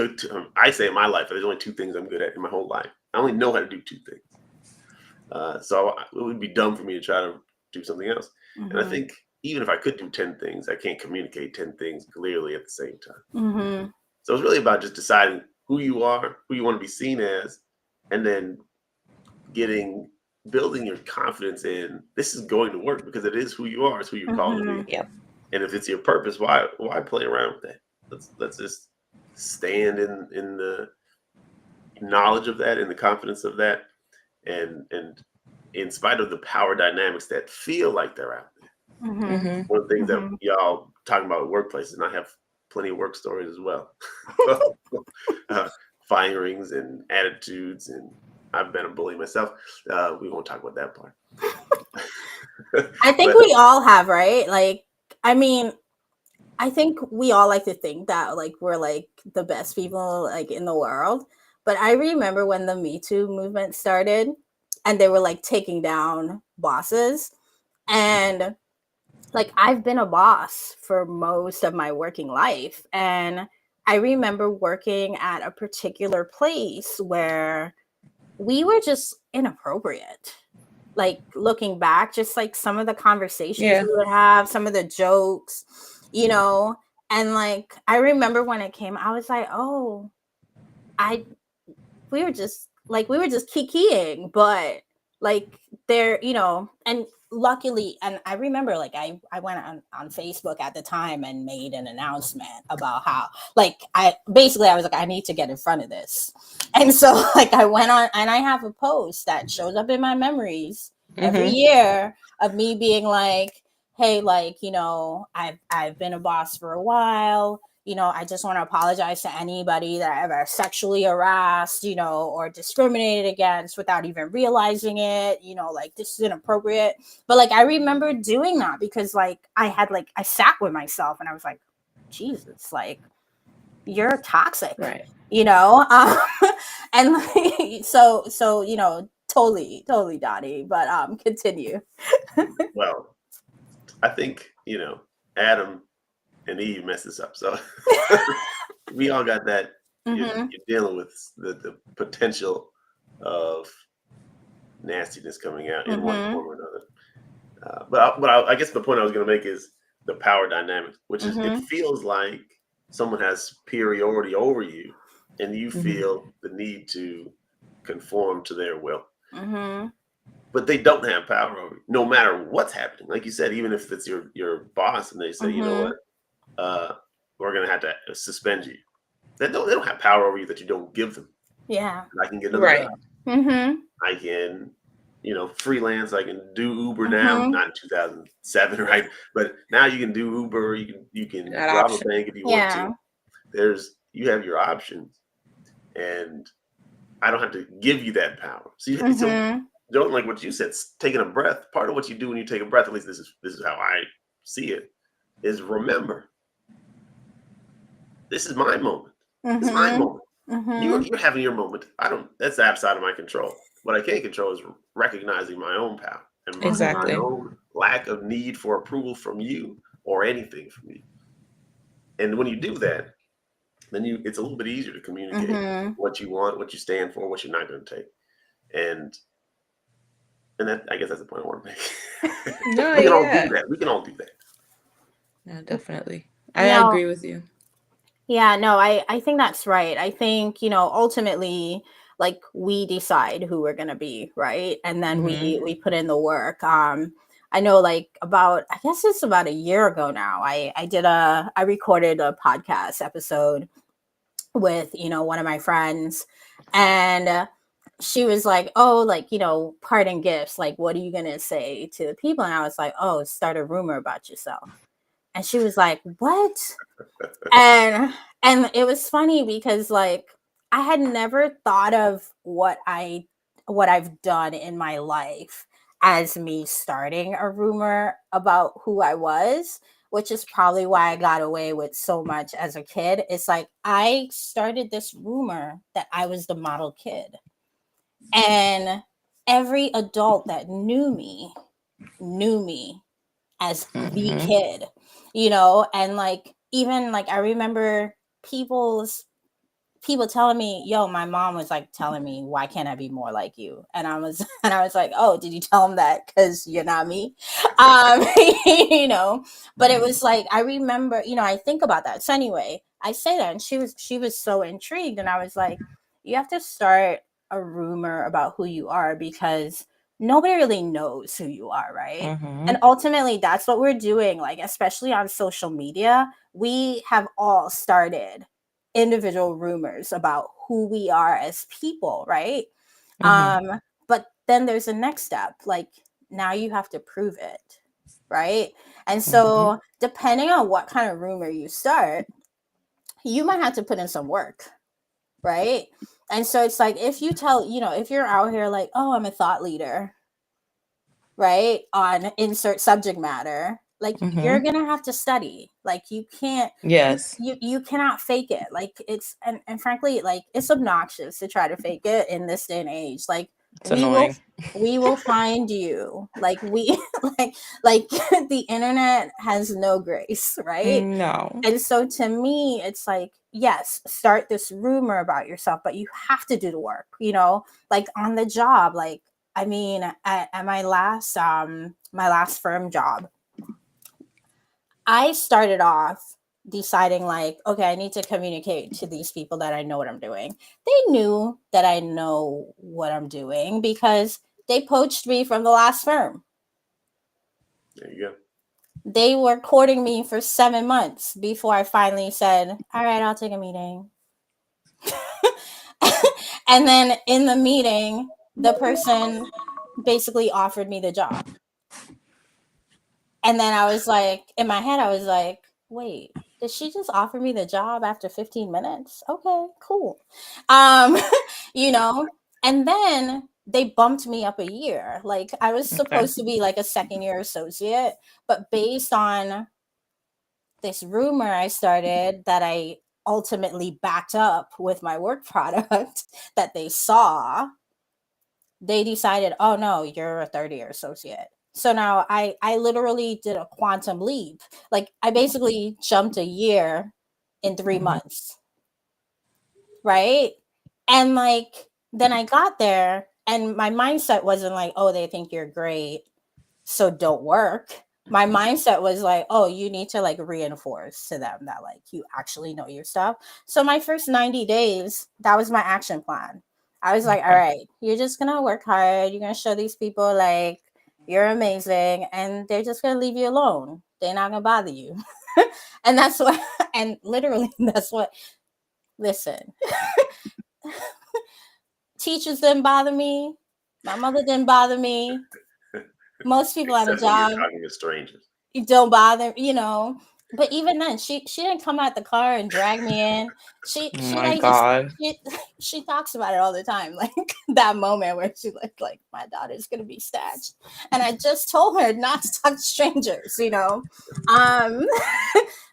S3: I say in my life. There's only two things I'm good at in my whole life. I only know how to do two things. So it would be dumb for me to try to do something else. And I
S2: Mm-hmm.
S3: think even if I could do 10 things, I can't communicate 10 things clearly at the same time.
S2: Mm-hmm.
S3: So it's really about just deciding who you are, who you want to be seen as, and then building your confidence in this is going to work because it is who you are, it's who you're called to
S2: Mm-hmm.
S3: be.
S1: Yep.
S3: And if it's your purpose, why play around with that? Let's just stand in the knowledge of that, in the confidence of that, and in spite of the power dynamics that feel like they're out there.
S2: Mm-hmm.
S1: Mm-hmm.
S3: One of the things that
S2: Mm-hmm.
S3: y'all talking about workplaces, and I have plenty of work stories as well. Firings and attitudes, and I've been a bully myself. We won't talk about that part.
S2: I think
S3: But
S2: we all have, right? Like, I mean, I think we all like to think that like we're like the best people like in the world. But I remember when the Me Too movement started, and they were like taking down bosses. And like I've been a boss for most of my working life, and I remember working at a particular place where we were just inappropriate. Like looking back, just like some of the conversations
S1: Yeah.
S2: we would have, some of the jokes, you know, and like I remember when it came, I was like, oh, I we were just kikiing, but like there, you know, and luckily, and I remember like I went on Facebook at the time and made an announcement about how like I was like, I need to get in front of this. And so like I went on, and I have a post that shows up in my memories every year of me being like, hey, like, you know, I've been a boss for a while. You know, I just want to apologize to anybody that I ever sexually harassed, you know, or discriminated against without even realizing it. You know, like this is inappropriate. But like I remember doing that because like I sat with myself and I was like, Jesus, like you're toxic,
S1: Right.
S2: you know. And like, so you know, totally Donnie. But continue.
S3: Well, I think, you know, Adam and Eve messed this up. So we all got that. You're dealing with the potential of nastiness coming out in one form or another. But I guess the point I was going to make is the power dynamic, which is it feels like someone has superiority over you, and you feel the need to conform to their will. But they don't have power over you, no matter what's happening. Like you said, even if it's your boss and they say, you know what, we're going to have to suspend you. They don't have power over you that you don't give them.
S2: Yeah.
S3: I can get another job. I can, you know, freelance. I can do Uber now. Not in 2007, right? But now you can do Uber. You can rob a bank if you want to. You have your options, and I don't have to give you that power. So don't, like what you said, taking a breath. Part of what you do when you take a breath, at least this is how I see it, is remember, this is my moment. This is my moment. You're having your moment. That's outside of my control. What I can control is recognizing my own power and my own lack of need for approval from you or anything from you. And when you do that, then it's a little bit easier to communicate what you want, what you stand for, what you're not going to take. And that, I guess that's the point I want to make.
S1: No,
S3: we can all do that. We can all do that.
S1: No, definitely. I agree with you.
S2: Yeah, no, I think that's right. I think, you know, ultimately, like we decide who we're gonna be, right? And then we put in the work. I know like I guess it's about a year ago now, I recorded a podcast episode with, you know, one of my friends, and she was like, oh, like, you know, parting gifts, like what are you gonna say to the people? And I was like, oh, start a rumor about yourself. And she was like, what? and it was funny because like I had never thought of what I've done in my life as me starting a rumor about who I was, which is probably why I got away with so much as a kid. It's like I started this rumor that I was the model kid, and every adult that knew me as the kid, you know. And like even like I remember people telling me, yo, my mom was like telling me, why can't I be more like you? And I was like, oh, did you tell him that because you're not me? You know. But it was like I remember, you know, I think about that. So anyway, I say that, and she was so intrigued, and I was like, you have to start a rumor about who you are because nobody really knows who you are, right? And ultimately that's what we're doing, like especially on social media. We have all started individual rumors about who we are as people, right? But then there's a next step, like now you have to prove it, right? And so depending on what kind of rumor you start, you might have to put in some work, right? And so it's like if you tell, you know, if you're out here like, oh, I'm a thought leader, right, on insert subject matter, like you're gonna have to study. Like you can't, you cannot fake it. Like it's and frankly, like it's obnoxious to try to fake it in this day and age. Like
S1: It's
S2: we will
S1: annoying.
S2: we will find you. Like we like the internet has no grace, right?
S1: No.
S2: And so to me, it's like, yes, start this rumor about yourself, but you have to do the work, like on the job. Like, I mean, at my last firm job, I started off deciding like, okay, I need to communicate to these people that I know what I'm doing. They knew that I know what I'm doing because they poached me from the last firm.
S3: There you go.
S2: They were courting me for 7 months before I finally said, all right, I'll take a meeting. And then in the meeting, the person basically offered me the job. And then I was like, in my head, I was like, wait, did she just offer me the job after 15 minutes? Okay, cool. Um, and then they bumped me up a year. Like I was
S1: Okay.
S2: supposed to be like a second year associate, but based on this rumor I started that I ultimately backed up with my work product that they saw, they decided, oh no, you're a third year associate. So now I literally did a quantum leap. Like I basically jumped a year in 3 months. Right. And like then I got there and my mindset wasn't like, oh, they think you're great, so don't work. My mindset was like, oh, you need to like reinforce to them that like you actually know your stuff. So my first 90 days, that was my action plan. I was like, all right, you're just gonna work hard. You're gonna show these people like you're amazing, and they're just gonna leave you alone. They're not gonna bother you. And that's what, and literally, that's what, listen, teachers didn't bother me. My mother didn't bother me. Most people at a
S3: Except when you're
S2: job,
S3: talking to strangers.
S2: you don't bother, But even then, she didn't come out the car and drag me in. She
S1: Oh
S2: she
S1: my
S2: like just
S1: God.
S2: she talks about it all the time, like that moment where she like my daughter's gonna be snatched, and I just told her not to talk to strangers.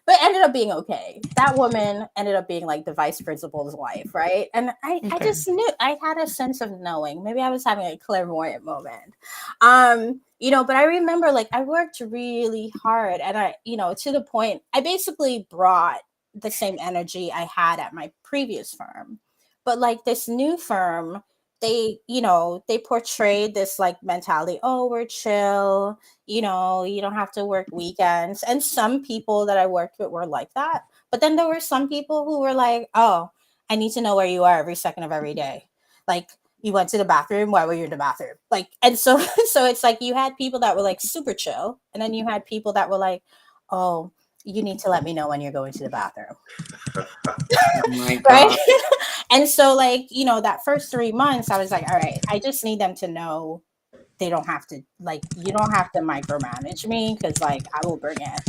S2: But ended up being okay. That woman ended up being like the vice principal's wife, right? And I
S1: Okay.
S2: just knew, I had a sense of knowing. Maybe I was having a clairvoyant moment. But I remember like I worked really hard and to the point I basically brought the same energy I had at my previous firm. But like this new firm, they portrayed this like mentality, oh, we're chill, you don't have to work weekends. And some people that I worked with were like that. But then there were some people who were like, oh, I need to know where you are every second of every day. Like, you went to the bathroom, why were you in the bathroom? Like, and so so it's like you had people that were like super chill, and then you had people that were like, oh, you need to let me know when you're going to the bathroom.
S1: Oh my
S2: Right.
S1: God.
S2: And so like, that first 3 months I was like, all right, I just need them to know they don't have to, like, you don't have to micromanage me, because like I will bring it.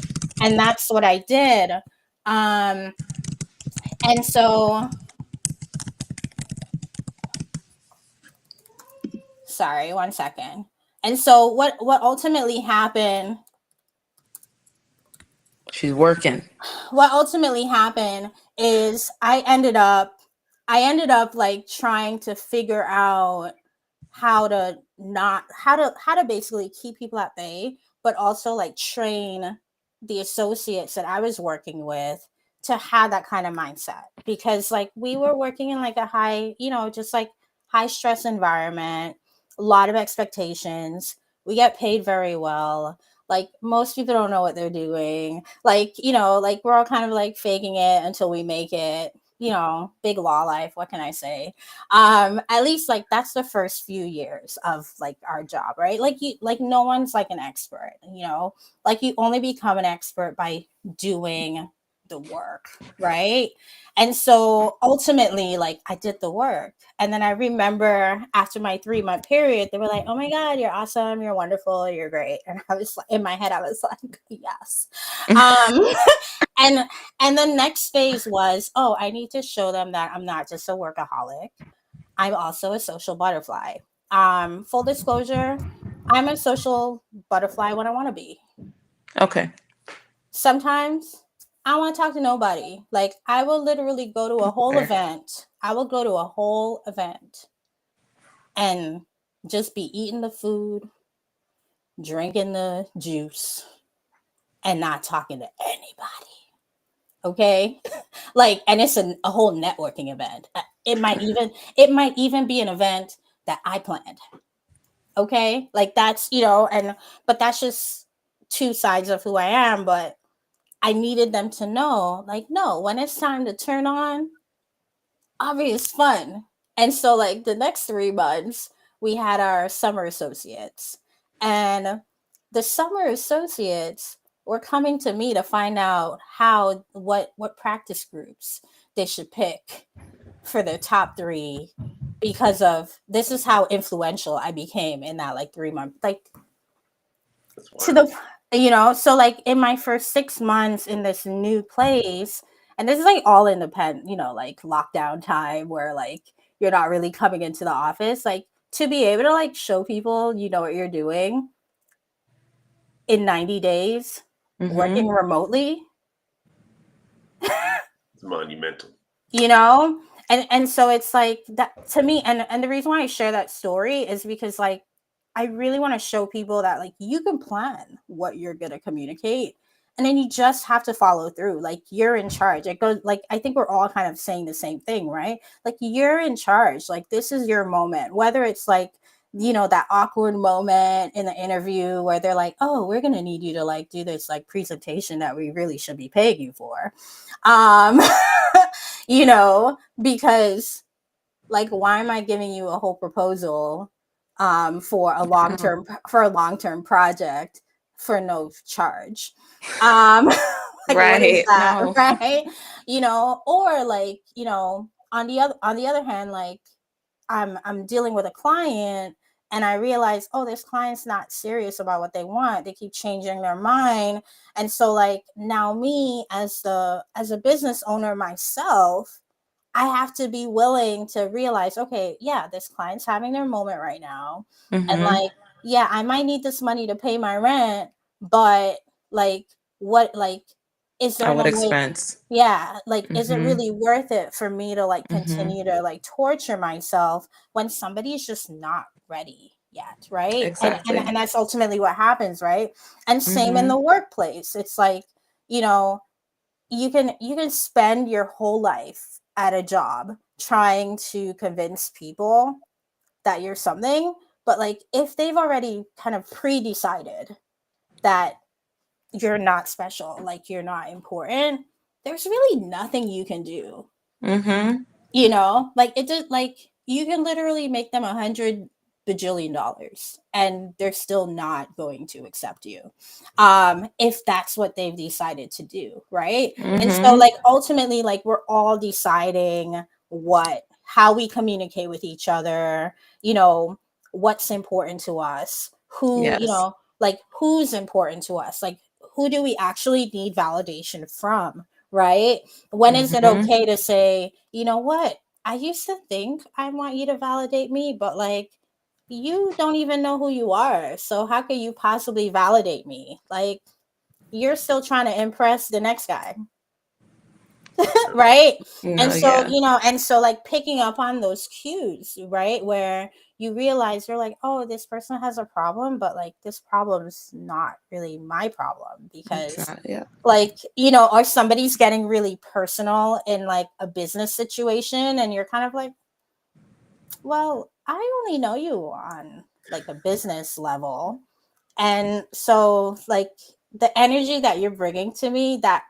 S2: And that's what I did. And so, sorry, 1 second. And so what ultimately happened,
S1: She's working.
S2: is I ended up like trying to figure out how to basically keep people at bay, but also like train the associates that I was working with to have that kind of mindset, because like we were working in like a high, just like high stress environment, a lot of expectations. We get paid very well. Like most people don't know what they're doing. Like, like we're all kind of like faking it until we make it. Big law life. What can I say? At least like that's the first few years of like our job, right? Like no one's like an expert, like you only become an expert by doing the work, right? And so ultimately, like I did the work. And then I remember after my 3 month period, they were like, oh my God, you're awesome, you're wonderful, you're great. And I was like, in my head, I was like, yes. And and the next phase was, oh, I need to show them that I'm not just a workaholic. I'm also a social butterfly. Full disclosure, I'm a social butterfly when I want to be.
S1: Okay.
S2: Sometimes I want to talk to nobody. Like I will literally go to a whole
S1: Fair.
S2: event. I will go to a whole event and just be eating the food, drinking the juice, and not talking to anybody. Okay. Like, and it's a whole networking event. It might even be an event that I planned. Okay. Like, that's, but that's just two sides of who I am. But I needed them to know, like, no, when it's time to turn on, obvious fun. And so, like, the next 3 months, we had our summer associates. And the summer associates were coming to me to find out what practice groups they should pick for their top 3, because of this is how influential I became in that like 3 month, like, to the, so like in my first 6 months in this new place, and this is like all independent, like lockdown time where like you're not really coming into the office, like to be able to like show people you know what you're doing in 90 days working remotely.
S3: It's monumental.
S2: And so it's like that to me, and the reason why I share that story is because like I really want to show people that like you can plan what you're going to communicate, and then you just have to follow through. Like, you're in charge. It goes like, I think we're all kind of saying the same thing, right? Like, you're in charge. Like, this is your moment, whether it's like, that awkward moment in the interview where they're like, oh, we're going to need you to like do this like presentation that we really should be paying you for. um because like, why am I giving you a whole proposal for a long-term project for no charge? Like, what is
S1: Right.
S2: that?
S1: No.
S2: Right. Or like, on the other hand, like, I'm dealing with a client, and I realize, oh, this client's not serious about what they want. They keep changing their mind. And so like, now me as a business owner myself, I have to be willing to realize, okay, yeah, this client's having their moment right now. And like, yeah, I might need this money to pay my rent, but like, what, like, is there
S1: At
S2: no
S1: what
S2: way?
S1: expense?
S2: Yeah, like, is it really worth it for me to like continue to like torture myself when somebody's just not ready yet, right? And
S1: Exactly.
S2: that's ultimately what happens, right? And same in the workplace. It's like, you know, you can spend your whole life at a job trying to convince people that you're something, but like, if they've already kind of pre-decided that you're not special, like you're not important, there's really nothing you can do. Like, it just like, you can literally make them 100 bajillion dollars and they're still not going to accept you, if that's what they've decided to do, right? And so like, ultimately, like, we're all deciding how we communicate with each other, what's important to us,
S1: Yes.
S2: like, who's important to us, like, who do we actually need validation from, right? When is it okay to say, you know what? I used to think I want you to validate me, but like, you don't even know who you are. So how could you possibly validate me? Like, you're still trying to impress the next guy. Right. And
S1: No,
S2: so,
S1: yeah.
S2: like, picking up on those cues, right, where you realize you're like, oh, this person has a problem, but like, this problem's not really my problem,
S1: It's
S2: because
S1: not, yeah.
S2: like, or somebody's getting really personal in like a business situation, and you're kind of like, well, I only know you on like a business level. And so like, the energy that you're bringing to me, that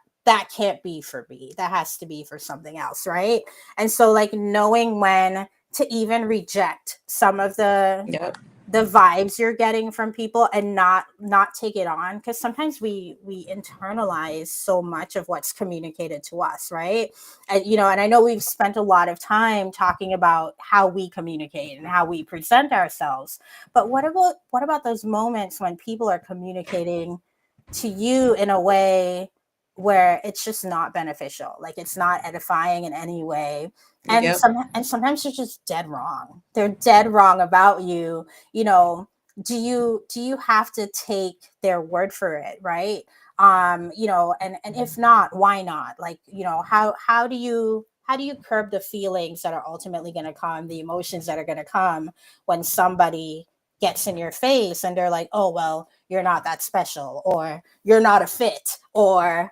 S2: can't be for me, that has to be for something else, right? And so like, knowing when to even reject some of
S1: Yep.
S2: the vibes you're getting from people, and not take it on, because sometimes we internalize so much of what's communicated to us, right? And I know we've spent a lot of time talking about how we communicate and how we present ourselves, but what about those moments when people are communicating to you in a way where it's just not beneficial, like it's not edifying in any way, and
S1: Yep.
S2: sometimes they're just dead wrong, they're dead wrong about you. you know do you have to take their word for it, right? And if not, why not? Like, how do you curb the feelings that are ultimately going to come, the emotions that are going to come when somebody gets in your face and they're like, oh, well, you're not that special, or you're not a fit, or,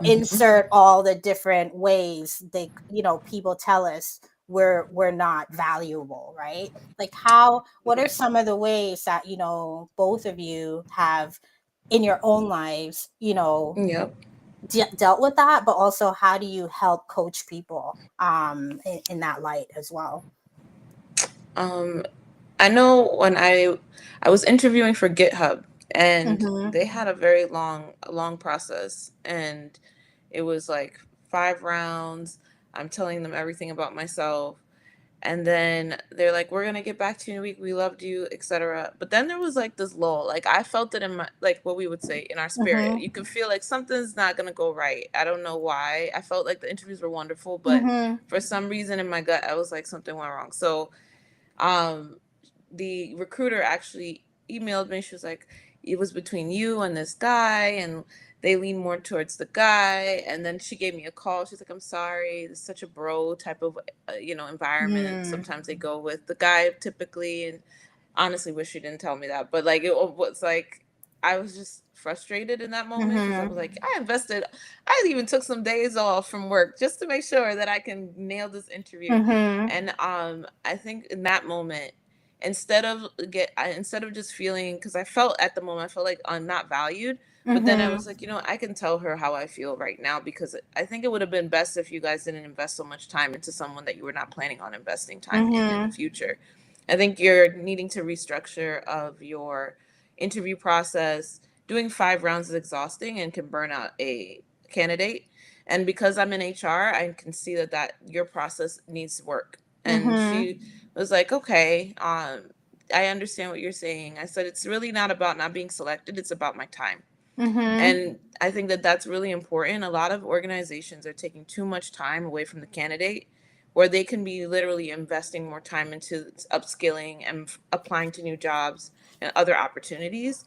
S2: insert all the different ways they, people tell us we're not valuable, right? Like what are some of the ways that, both of you have in your own lives,
S1: Yep.
S2: dealt with that, but also how do you help coach people in that light as well?
S1: I know when I was interviewing for GitHub, and
S2: Mm-hmm.
S1: they had a very long process, and it was like 5 rounds. I'm telling them everything about myself, and then they're like, we're gonna get back to you in a week, we loved you, etc. But then there was like this lull. Like, I felt it in my, like, what we would say, in our spirit.
S2: Mm-hmm.
S1: You can feel like something's not gonna go right. I don't know why. I felt like the interviews were wonderful, but
S2: Mm-hmm.
S1: for some reason in my gut I was like, something went wrong. So um the recruiter actually emailed me. She was like, it was between you and this guy, and they lean more towards the guy. And then she gave me a call. She's like, I'm sorry, it's such a bro type of environment.
S2: Mm-hmm.
S1: Sometimes they go with the guy typically, and honestly wish she didn't tell me that. But like, it was like, I was just frustrated in that moment, because I was like, I even took some days off from work just to make sure that I can nail this interview.
S2: Mm-hmm.
S1: And I think in that moment, instead of just feeling, because I felt at the moment, I felt like I'm not valued. But then I
S2: Mm-hmm.
S1: was like, I can tell her how I feel right now, because I think it would have been best if you guys didn't invest so much time into someone that you were not planning on investing time in the
S2: Mm-hmm.
S1: future. I think you're needing to restructure of your interview process. Doing 5 rounds is exhausting and can burn out a candidate. And because I'm in HR, I can see that your process needs work. And
S2: Mm-hmm.
S1: she was like, okay, I understand what you're saying. I said, it's really not about not being selected. It's about my time.
S2: Mm-hmm.
S1: And I think that that's really important. A lot of organizations are taking too much time away from the candidate, where they can be literally investing more time into upskilling and applying to new jobs and other opportunities.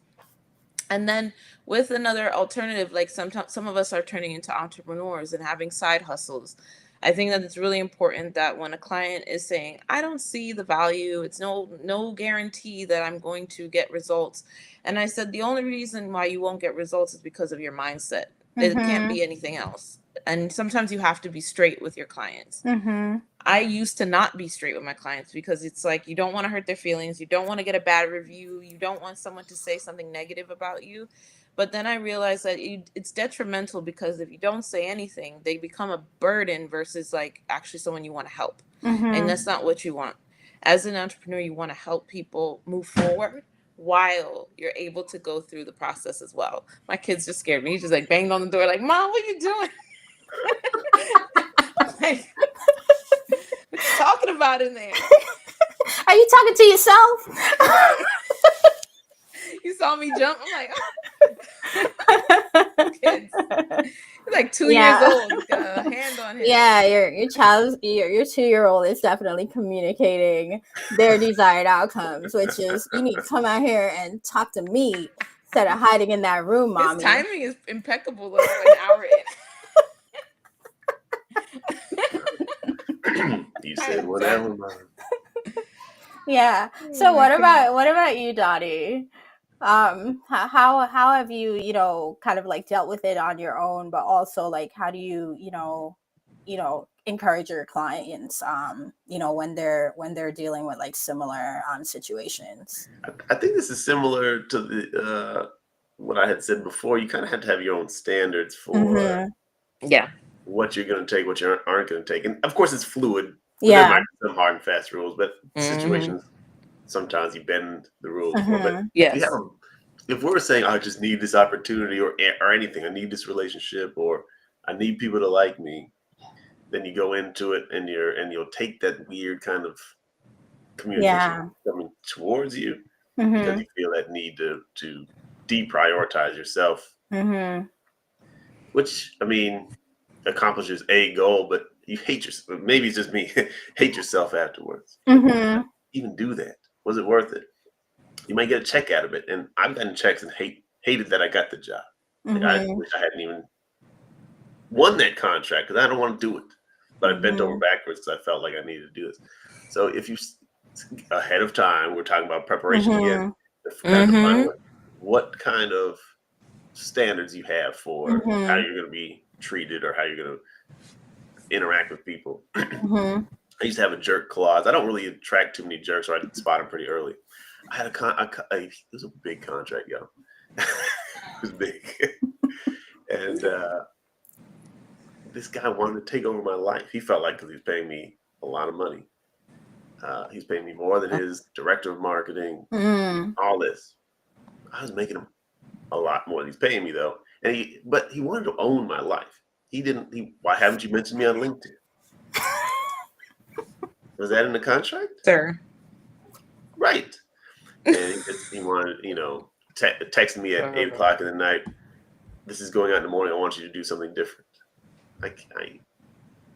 S1: And then with another alternative, like sometimes some of us are turning into entrepreneurs and having side hustles. I think that it's really important that when a client is saying, I don't see the value, it's no guarantee that I'm going to get results. And I said, the only reason why you won't get results is because of your mindset. It can't
S2: Mm-hmm.
S1: be anything else. And sometimes you have to be straight with your clients.
S2: Mm-hmm.
S1: I used to not be straight with my clients, because it's like, you don't want to hurt their feelings. You don't want to get a bad review. You don't want someone to say something negative about you. But then I realized that it's detrimental, because if you don't say anything, they become a burden versus like actually someone you want to help. And
S2: Mm-hmm.
S1: that's not what you want. As an entrepreneur, you want to help people move forward while you're able to go through the process as well. My kids just scared me. He just like banged on the door like, Mom, what are you doing? I'm like, what you talking about in there?
S2: Are you talking to yourself?
S1: Right. You saw me jump. I'm like, oh, kids. He's like 2 years
S2: Yeah.
S1: old. Got a hand on him.
S2: Yeah, your child, your 2-year-old is definitely communicating their desired outcomes, which is, you need to come out here and talk to me instead of hiding in that room,
S1: His
S2: mommy.
S1: timing is impeccable though. An hour
S3: You said whatever, man.
S2: Yeah.
S1: in.
S2: So
S1: Oh my God.
S2: what about you, Donnie? How have you, kind of like dealt with it on your own, but also like how do you, encourage your clients, when they're dealing with like similar situations?
S3: I think this is similar to the what I had said before. You kind of have to have your own standards for
S2: Mm-hmm.
S1: Yeah.
S3: what you're going to take, what you aren't going to take, and of course it's fluid. But there
S2: Yeah.
S3: might be some hard and fast rules, but
S1: Mm-hmm.
S3: situations sometimes you bend the rules for. But
S2: Mm-hmm.
S3: if you
S1: Yes.
S3: have, if we're saying I just need this opportunity or anything, I need this relationship or I need people to like me, then you go into it and you'll take that weird kind of communication
S2: Yeah.
S3: coming towards you because
S2: Mm-hmm.
S3: you feel that need to deprioritize yourself,
S2: Mm-hmm.
S3: which I mean accomplishes a goal, but you hate yourself. Maybe it's just me. Hate yourself afterwards. Like, why
S2: Mm-hmm.
S3: even do that? Was it worth it? You might get a check out of it, and I've gotten checks and hated that I got the job. Like I
S2: Mm-hmm.
S3: wish I hadn't even won that contract because I don't want to do it. but I bent over backwards because I felt like I needed to do this. So if you ahead of time, we're talking about preparation again. Have to find out what kind of standards you have for how you're going to be treated or how you're going to interact with people. I used to have a jerk clause. I don't really attract too many jerks, so I spot them pretty early. I had it was a big contract, yo. It was big. And this guy wanted to take over my life. He felt like, because he was paying me a lot of money. He's paying me more than his director of marketing, all this. I was making him a lot more than he's paying me, though. But he wanted to own my life. Why haven't you mentioned me on LinkedIn? Was that in the contract?
S1: Sir.
S3: Right. And he wanted, texting me at 8 o'clock in the night. This is going out in the morning. I want you to do something different.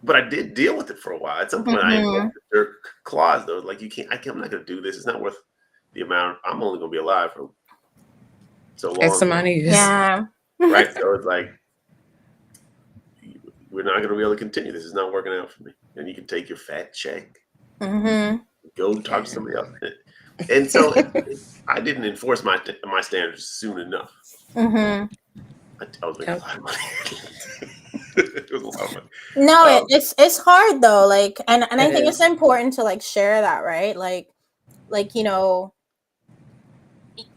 S3: But I did deal with it for a while. At some point, I invoked the jerk clause, though. Like, I'm not going to do this. It's not worth the amount. I'm only going to be alive for so long.
S1: It's some money.
S2: Yeah.
S3: Right. So it's like, we're not going to be able to continue. This is not working out for me. And you can take your fat check. Go talk to somebody else. And so I didn't enforce my standards soon enough. I was making a lot of money. It was a lot of money.
S2: No, it's hard though. Like, and I think it's important to like share that, right? Like,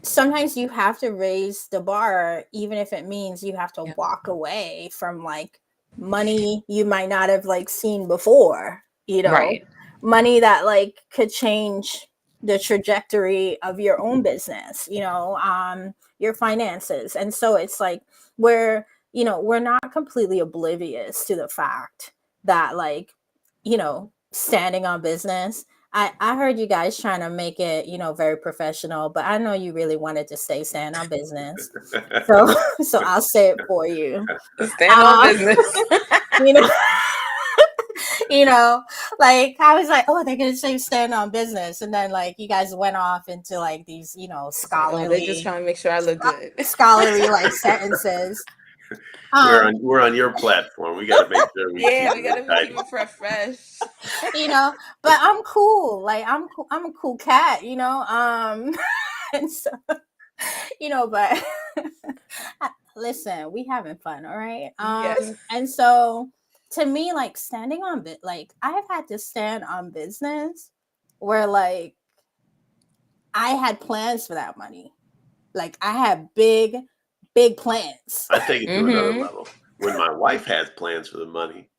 S2: sometimes you have to raise the bar, even if it means you have to walk away from like money you might not have like seen before,
S1: Right.
S2: Money that like could change the trajectory of your own business, your finances. And so it's like we're not completely oblivious to the fact that like, standing on business. I heard you guys trying to make it, very professional, but I know you really wanted to say stand on business. So I'll say it for you.
S1: Stand on business.
S2: Like I was like, oh, they're gonna say stand on business, and then like you guys went off into like these, scholarly.
S1: They're just trying to make sure I look good.
S2: Scholarly like sentences.
S3: We're on your platform. We got to make sure we
S1: we got to keep it fresh.
S2: But I'm cool. Like I'm a cool cat. And so, but listen, we having fun, all right?
S1: Yes.
S2: And so to me, like standing on like I've had to stand on business where like I had plans for that money. Like I had big plans.
S3: I take it to another level. When my wife has plans for the money,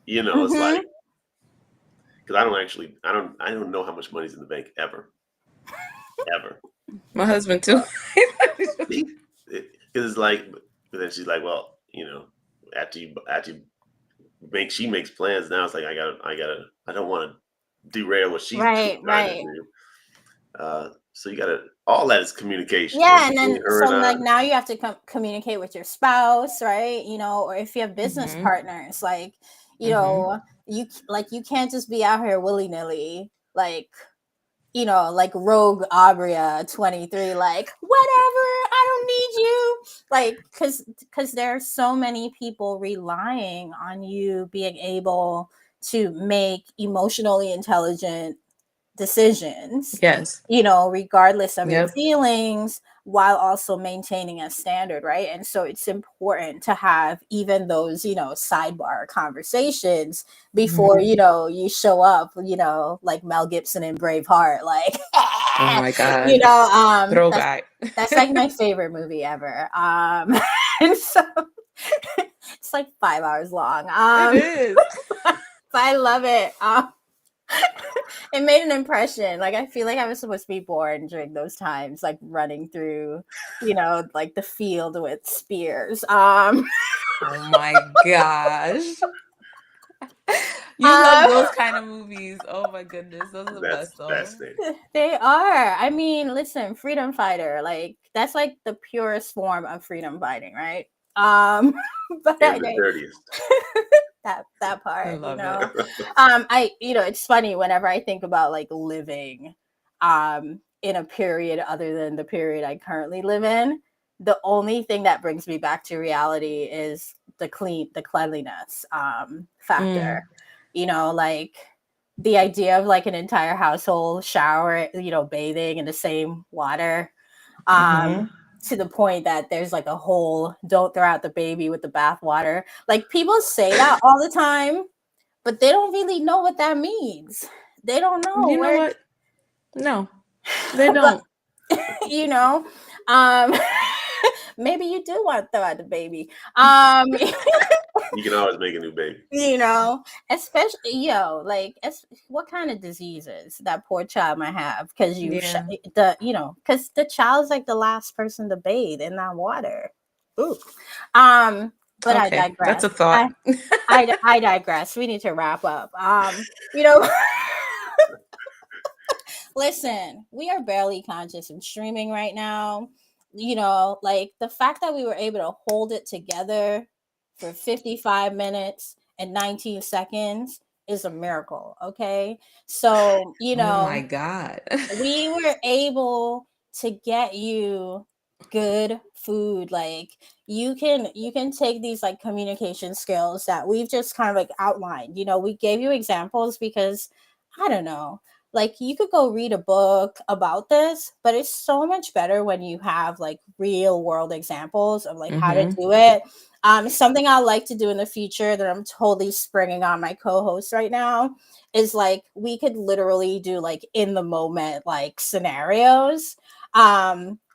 S3: it's like, because I don't know how much money's in the bank ever.
S1: My husband too.
S3: Because it's like, but then she's like, well, after she makes plans, now it's like I don't want to derail what she's trying to do. So you gotta, all that is communication.
S2: Yeah, and then like now you have to communicate with your spouse, right? Or if you have business partners, like you can't just be out here willy nilly, like like rogue Aubria 23, like whatever, I don't need you, like because there are so many people relying on you being able to make emotionally intelligent decisions,
S1: yes,
S2: regardless of your feelings, while also maintaining a standard, right? And so it's important to have even those sidebar conversations before you show up, like Mel Gibson in Braveheart, like
S1: oh my god, throwback.
S2: That's like my favorite movie ever. And so it's like 5 hours long.
S1: It is.
S2: But I love it. It made an impression. Like I feel like I was supposed to be born during those times, like running through, like the field with spears.
S1: Oh my gosh. You love those kind of movies. Oh my goodness. Those are the best though.
S2: They are. I mean, listen, freedom fighter, like that's like the purest form of freedom fighting, right? But
S3: and the dirtiest.
S2: that part,
S1: I love it.
S2: It's funny whenever I think about like living in a period other than the period I currently live in, the only thing that brings me back to reality is the cleanliness factor. You know, like the idea of like an entire household shower, you know, bathing in the same water, to the point that there's like a whole don't throw out the baby with the bathwater. Like people say that all the time, but they don't really know what that means. They don't know
S1: You know
S2: where.
S1: what? No, they don't.
S2: You know, maybe you do want to throw out the baby.
S3: You can always make a new baby.
S2: You know, especially like what kind of diseases that poor child might have because because the child's like the last person to bathe in that water. Ooh. But I
S1: Okay,
S2: digress.
S1: that's a thought.
S2: I digress. We need to wrap up. You know, listen, we are barely conscious and streaming right now. You know, like the fact that we were able to hold it together for 55 minutes and 19 seconds is a miracle. Okay. So, you
S1: Oh my
S2: know,
S1: God.
S2: we were able to get you good food. Like you can take these like communication skills that we've just kind of like outlined. You know, we gave you examples because I don't know, like you could go read a book about this, but it's so much better when you have like real world examples of like how to do it. Something I like to do in the future that I'm totally springing on my co-host right now is like we could literally do like in the moment like scenarios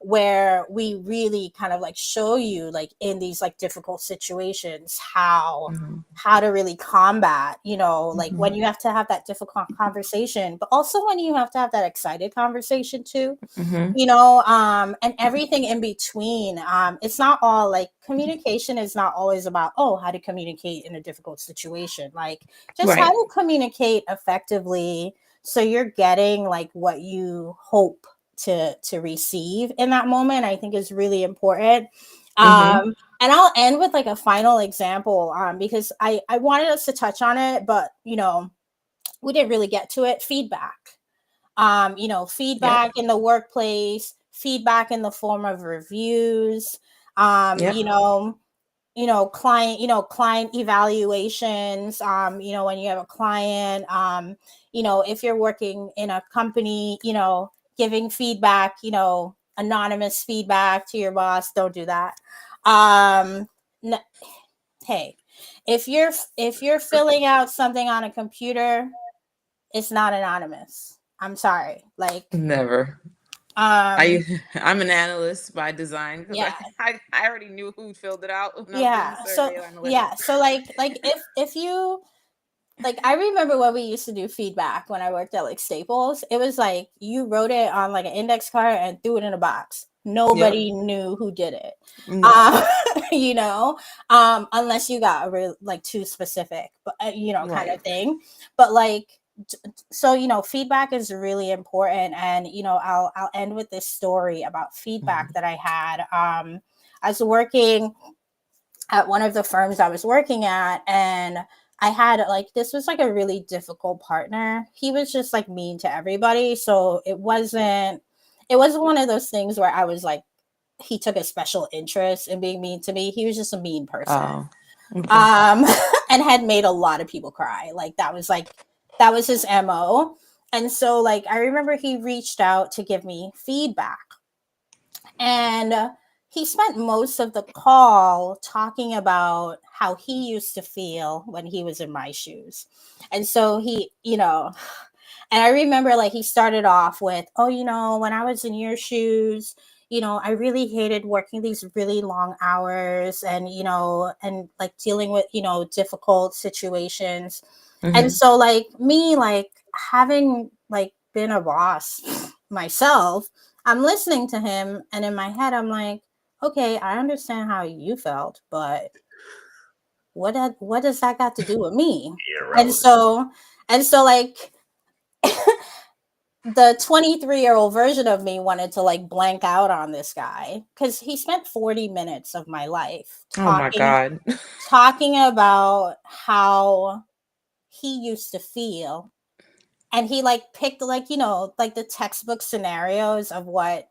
S2: where we really kind of like show you like in these like difficult situations how to really combat, you know, like when you have to have that difficult conversation, but also when you have to have that excited conversation too, you know, and everything in between. It's not all like communication is not always about, oh, how to communicate in a difficult situation. Like just how to communicate effectively so you're getting like what you hope to receive in that moment, I think is really important. And I'll end with like a final example because I wanted us to touch on it, but you know, we didn't really get to it. Feedback. You know, feedback in the workplace, feedback in the form of reviews, client evaluations, you know, when you have a client, you know, if you're working in a company, you know, giving feedback, you know, anonymous feedback to your boss, don't do that. Hey, if you're filling out something on a computer, it's not anonymous. I'm sorry. Like
S1: Never. I'm an analyst by design because I already knew who filled it out when I was doing the survey analytics.
S2: So like if you like, I remember when we used to do feedback when I worked at like Staples, it was like you wrote it on like an index card and threw it in a box. Nobody knew who did it. No. You know, unless you got like too specific, but you know, kind of thing. But like, so you know, feedback is really important. And you know, I'll end with this story about feedback that I had. I was working at one of the firms I was working at, and I had like, this was like a really difficult partner. He was just like mean to everybody. So it wasn't one of those things where I was like, he took a special interest in being mean to me. He was just a mean person. And had made a lot of people cry. Like that was his MO. And so like, I remember he reached out to give me feedback, and he spent most of the call talking about how he used to feel when he was in my shoes. And so he, you know, and I remember like he started off with, oh, you know, when I was in your shoes, you know, I really hated working these really long hours and, you know, and like dealing with, you know, difficult situations. And so like me, like having like been a boss myself, I'm listening to him, and in my head, I'm like, okay, I understand how you felt, but what does that got to do with me? And so like the 23-year-old version of me wanted to like blank out on this guy because he spent 40 minutes of my life talking about how he used to feel. And he like picked like, you know, like the textbook scenarios of what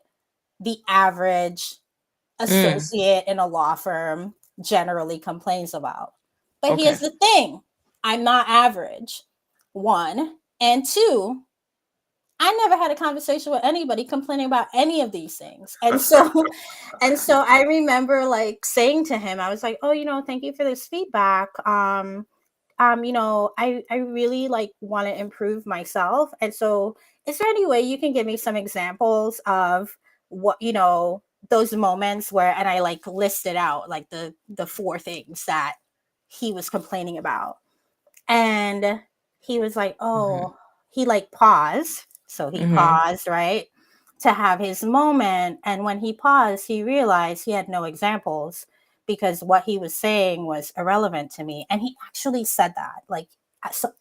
S2: the average associate in a law firm generally complains about. But
S1: Okay.
S2: here's the thing. I'm not average. One. And two, I never had a conversation with anybody complaining about any of these things. And so I remember like saying to him, I was like, oh, thank you for this feedback. I really like want to improve myself. And so is there any way you can give me some examples of what, those moments where, and I like listed out like the four things that he was complaining about. And he was like, oh, he like paused. So he paused, right, to have his moment. And when he paused, he realized he had no examples because what he was saying was irrelevant to me. And he actually said that. Like, so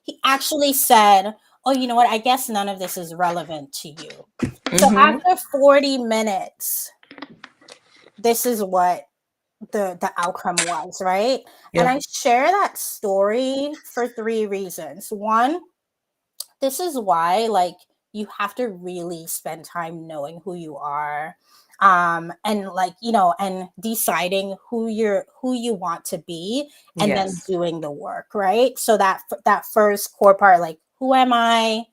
S2: he actually said, oh, you know what? I guess none of this is relevant to you. So after 40 minutes, this is what the outcome was, right?
S1: Yeah.
S2: And I share that story for three reasons. One, this is why like you have to really spend time knowing who you are, and like and deciding who you want to be, and then
S1: Yes.
S2: doing the work, right? So that first core part, like, who am I,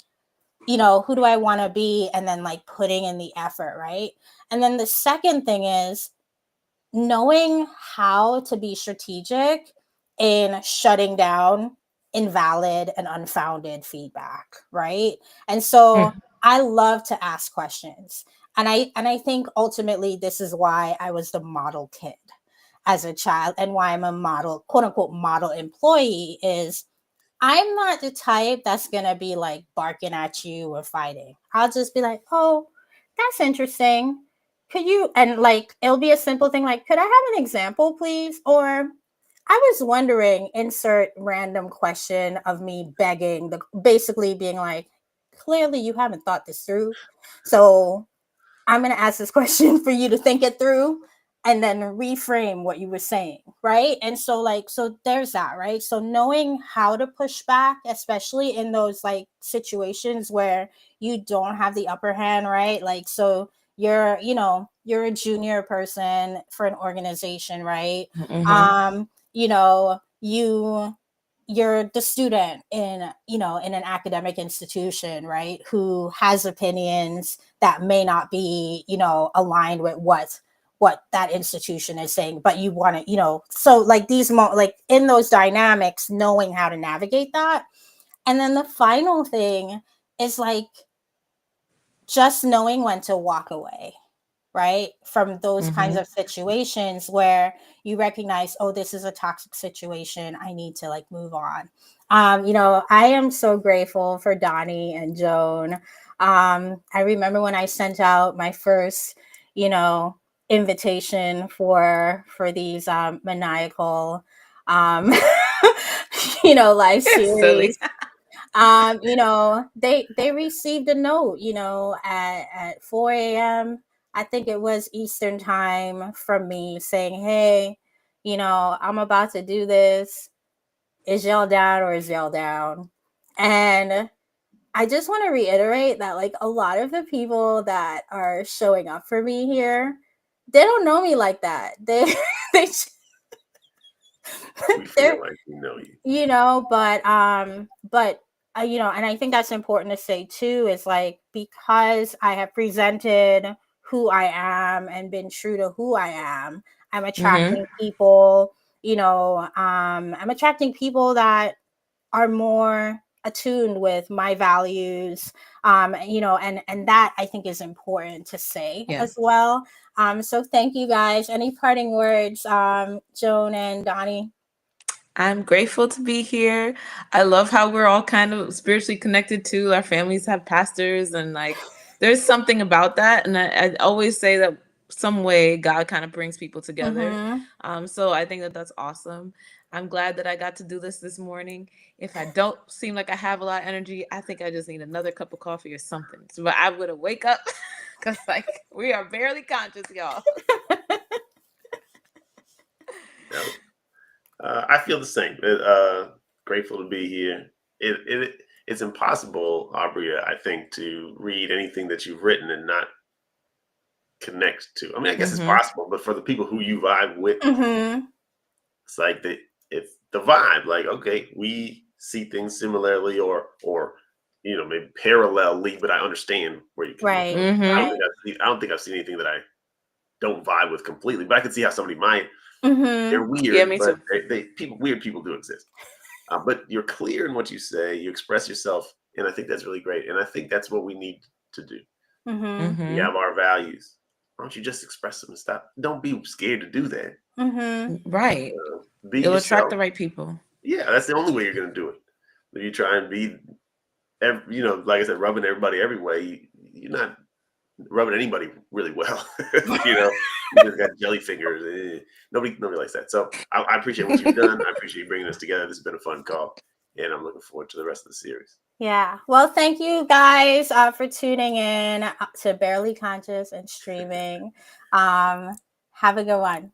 S2: who do I want to be, and then like putting in the effort, right? And then the second thing is knowing how to be strategic in shutting down invalid and unfounded feedback, right? And so I love to ask questions. And I think ultimately this is why I was the model kid as a child, and why I'm a model, quote unquote, model employee, is I'm not the type that's going to be like barking at you or fighting. I'll just be like, oh, that's interesting. Could you, and like, it'll be a simple thing like, could I have an example, please? Or I was wondering, insert random question of me begging, basically being like, clearly you haven't thought this through. So I'm going to ask this question for you to think it through and then reframe what you were saying, right? And so like, so there's that, right? So knowing how to push back, especially in those like situations where you don't have the upper hand, right? Like, so you're a junior person for an organization, right? You know, you're the student in in an academic institution, right, who has opinions that may not be aligned with what that institution is saying, but you want to so like like in those dynamics, knowing how to navigate that. And then the final thing is like just knowing when to walk away, right, from those kinds of situations where you recognize, oh, this is a toxic situation, I need to like move on. I am so grateful for Donnie and Joan. I remember when I sent out my first invitation for these maniacal live
S1: Silly.
S2: series. They received a note, at 4 a.m. I think it was Eastern time, from me saying, hey, I'm about to do this. Is y'all down or is y'all down? And I just want to reiterate that like a lot of the people that are showing up for me here, they don't know me like that. They
S3: We
S2: they're
S3: feel like we know you.
S2: And I think that's important to say too, is like, because I have presented who I am and been true to who I am, I'm attracting people, I'm attracting people that are more attuned with my values, and that I think is important to say as well. So thank you guys. Any parting words, Joan and Donnie?
S1: I'm grateful to be here. I love how we're all kind of spiritually connected too. Our families have pastors, and like there's something about that. And I always say that some way God kind of brings people together. So I think that that's awesome. I'm glad that I got to do this morning. If I don't seem like I have a lot of energy, I think I just need another cup of coffee or something. So, but I'm gonna wake up because like we are barely conscious, y'all.
S3: Yep. I feel the same. Grateful to be here. It's impossible, Aubria, I think, to read anything that you've written and not connect to. I mean, I guess it's
S1: Mhm.
S3: possible, but for the people who you vibe with,
S2: Mm-hmm.
S3: it's like it's the vibe. Like, okay, we see things similarly, or maybe parallelly, but I understand where you're coming
S2: Right.
S3: from.
S1: Mhm.
S3: I don't think I've seen anything that I don't vibe with completely, but I can see how somebody might.
S2: Mm-hmm.
S3: They're
S1: Yeah,
S3: weird,
S1: me
S3: but
S1: too.
S3: weird people do exist. But you're clear in what you say, you express yourself, and I think that's really great. And I think that's what we need to do.
S2: Mm-hmm.
S3: We
S1: Mhm.
S3: have our values. Why don't you just express them and stop? Don't be scared to do that.
S2: Mm-hmm.
S1: Right.
S3: Be
S1: It'll attract
S3: yourself.
S1: the right people.
S3: Yeah, that's the only way you're going to do it. If you try and be, like I said, rubbing everybody every way, you're not rubbing anybody really well. You just got jelly fingers. Nobody likes that. So I appreciate what you've done. I appreciate you bringing us together. This has been a fun call, and I'm looking forward to the rest of the series.
S2: Yeah. Well, thank you guys for tuning in to Barely Conscious and streaming. Have a good one.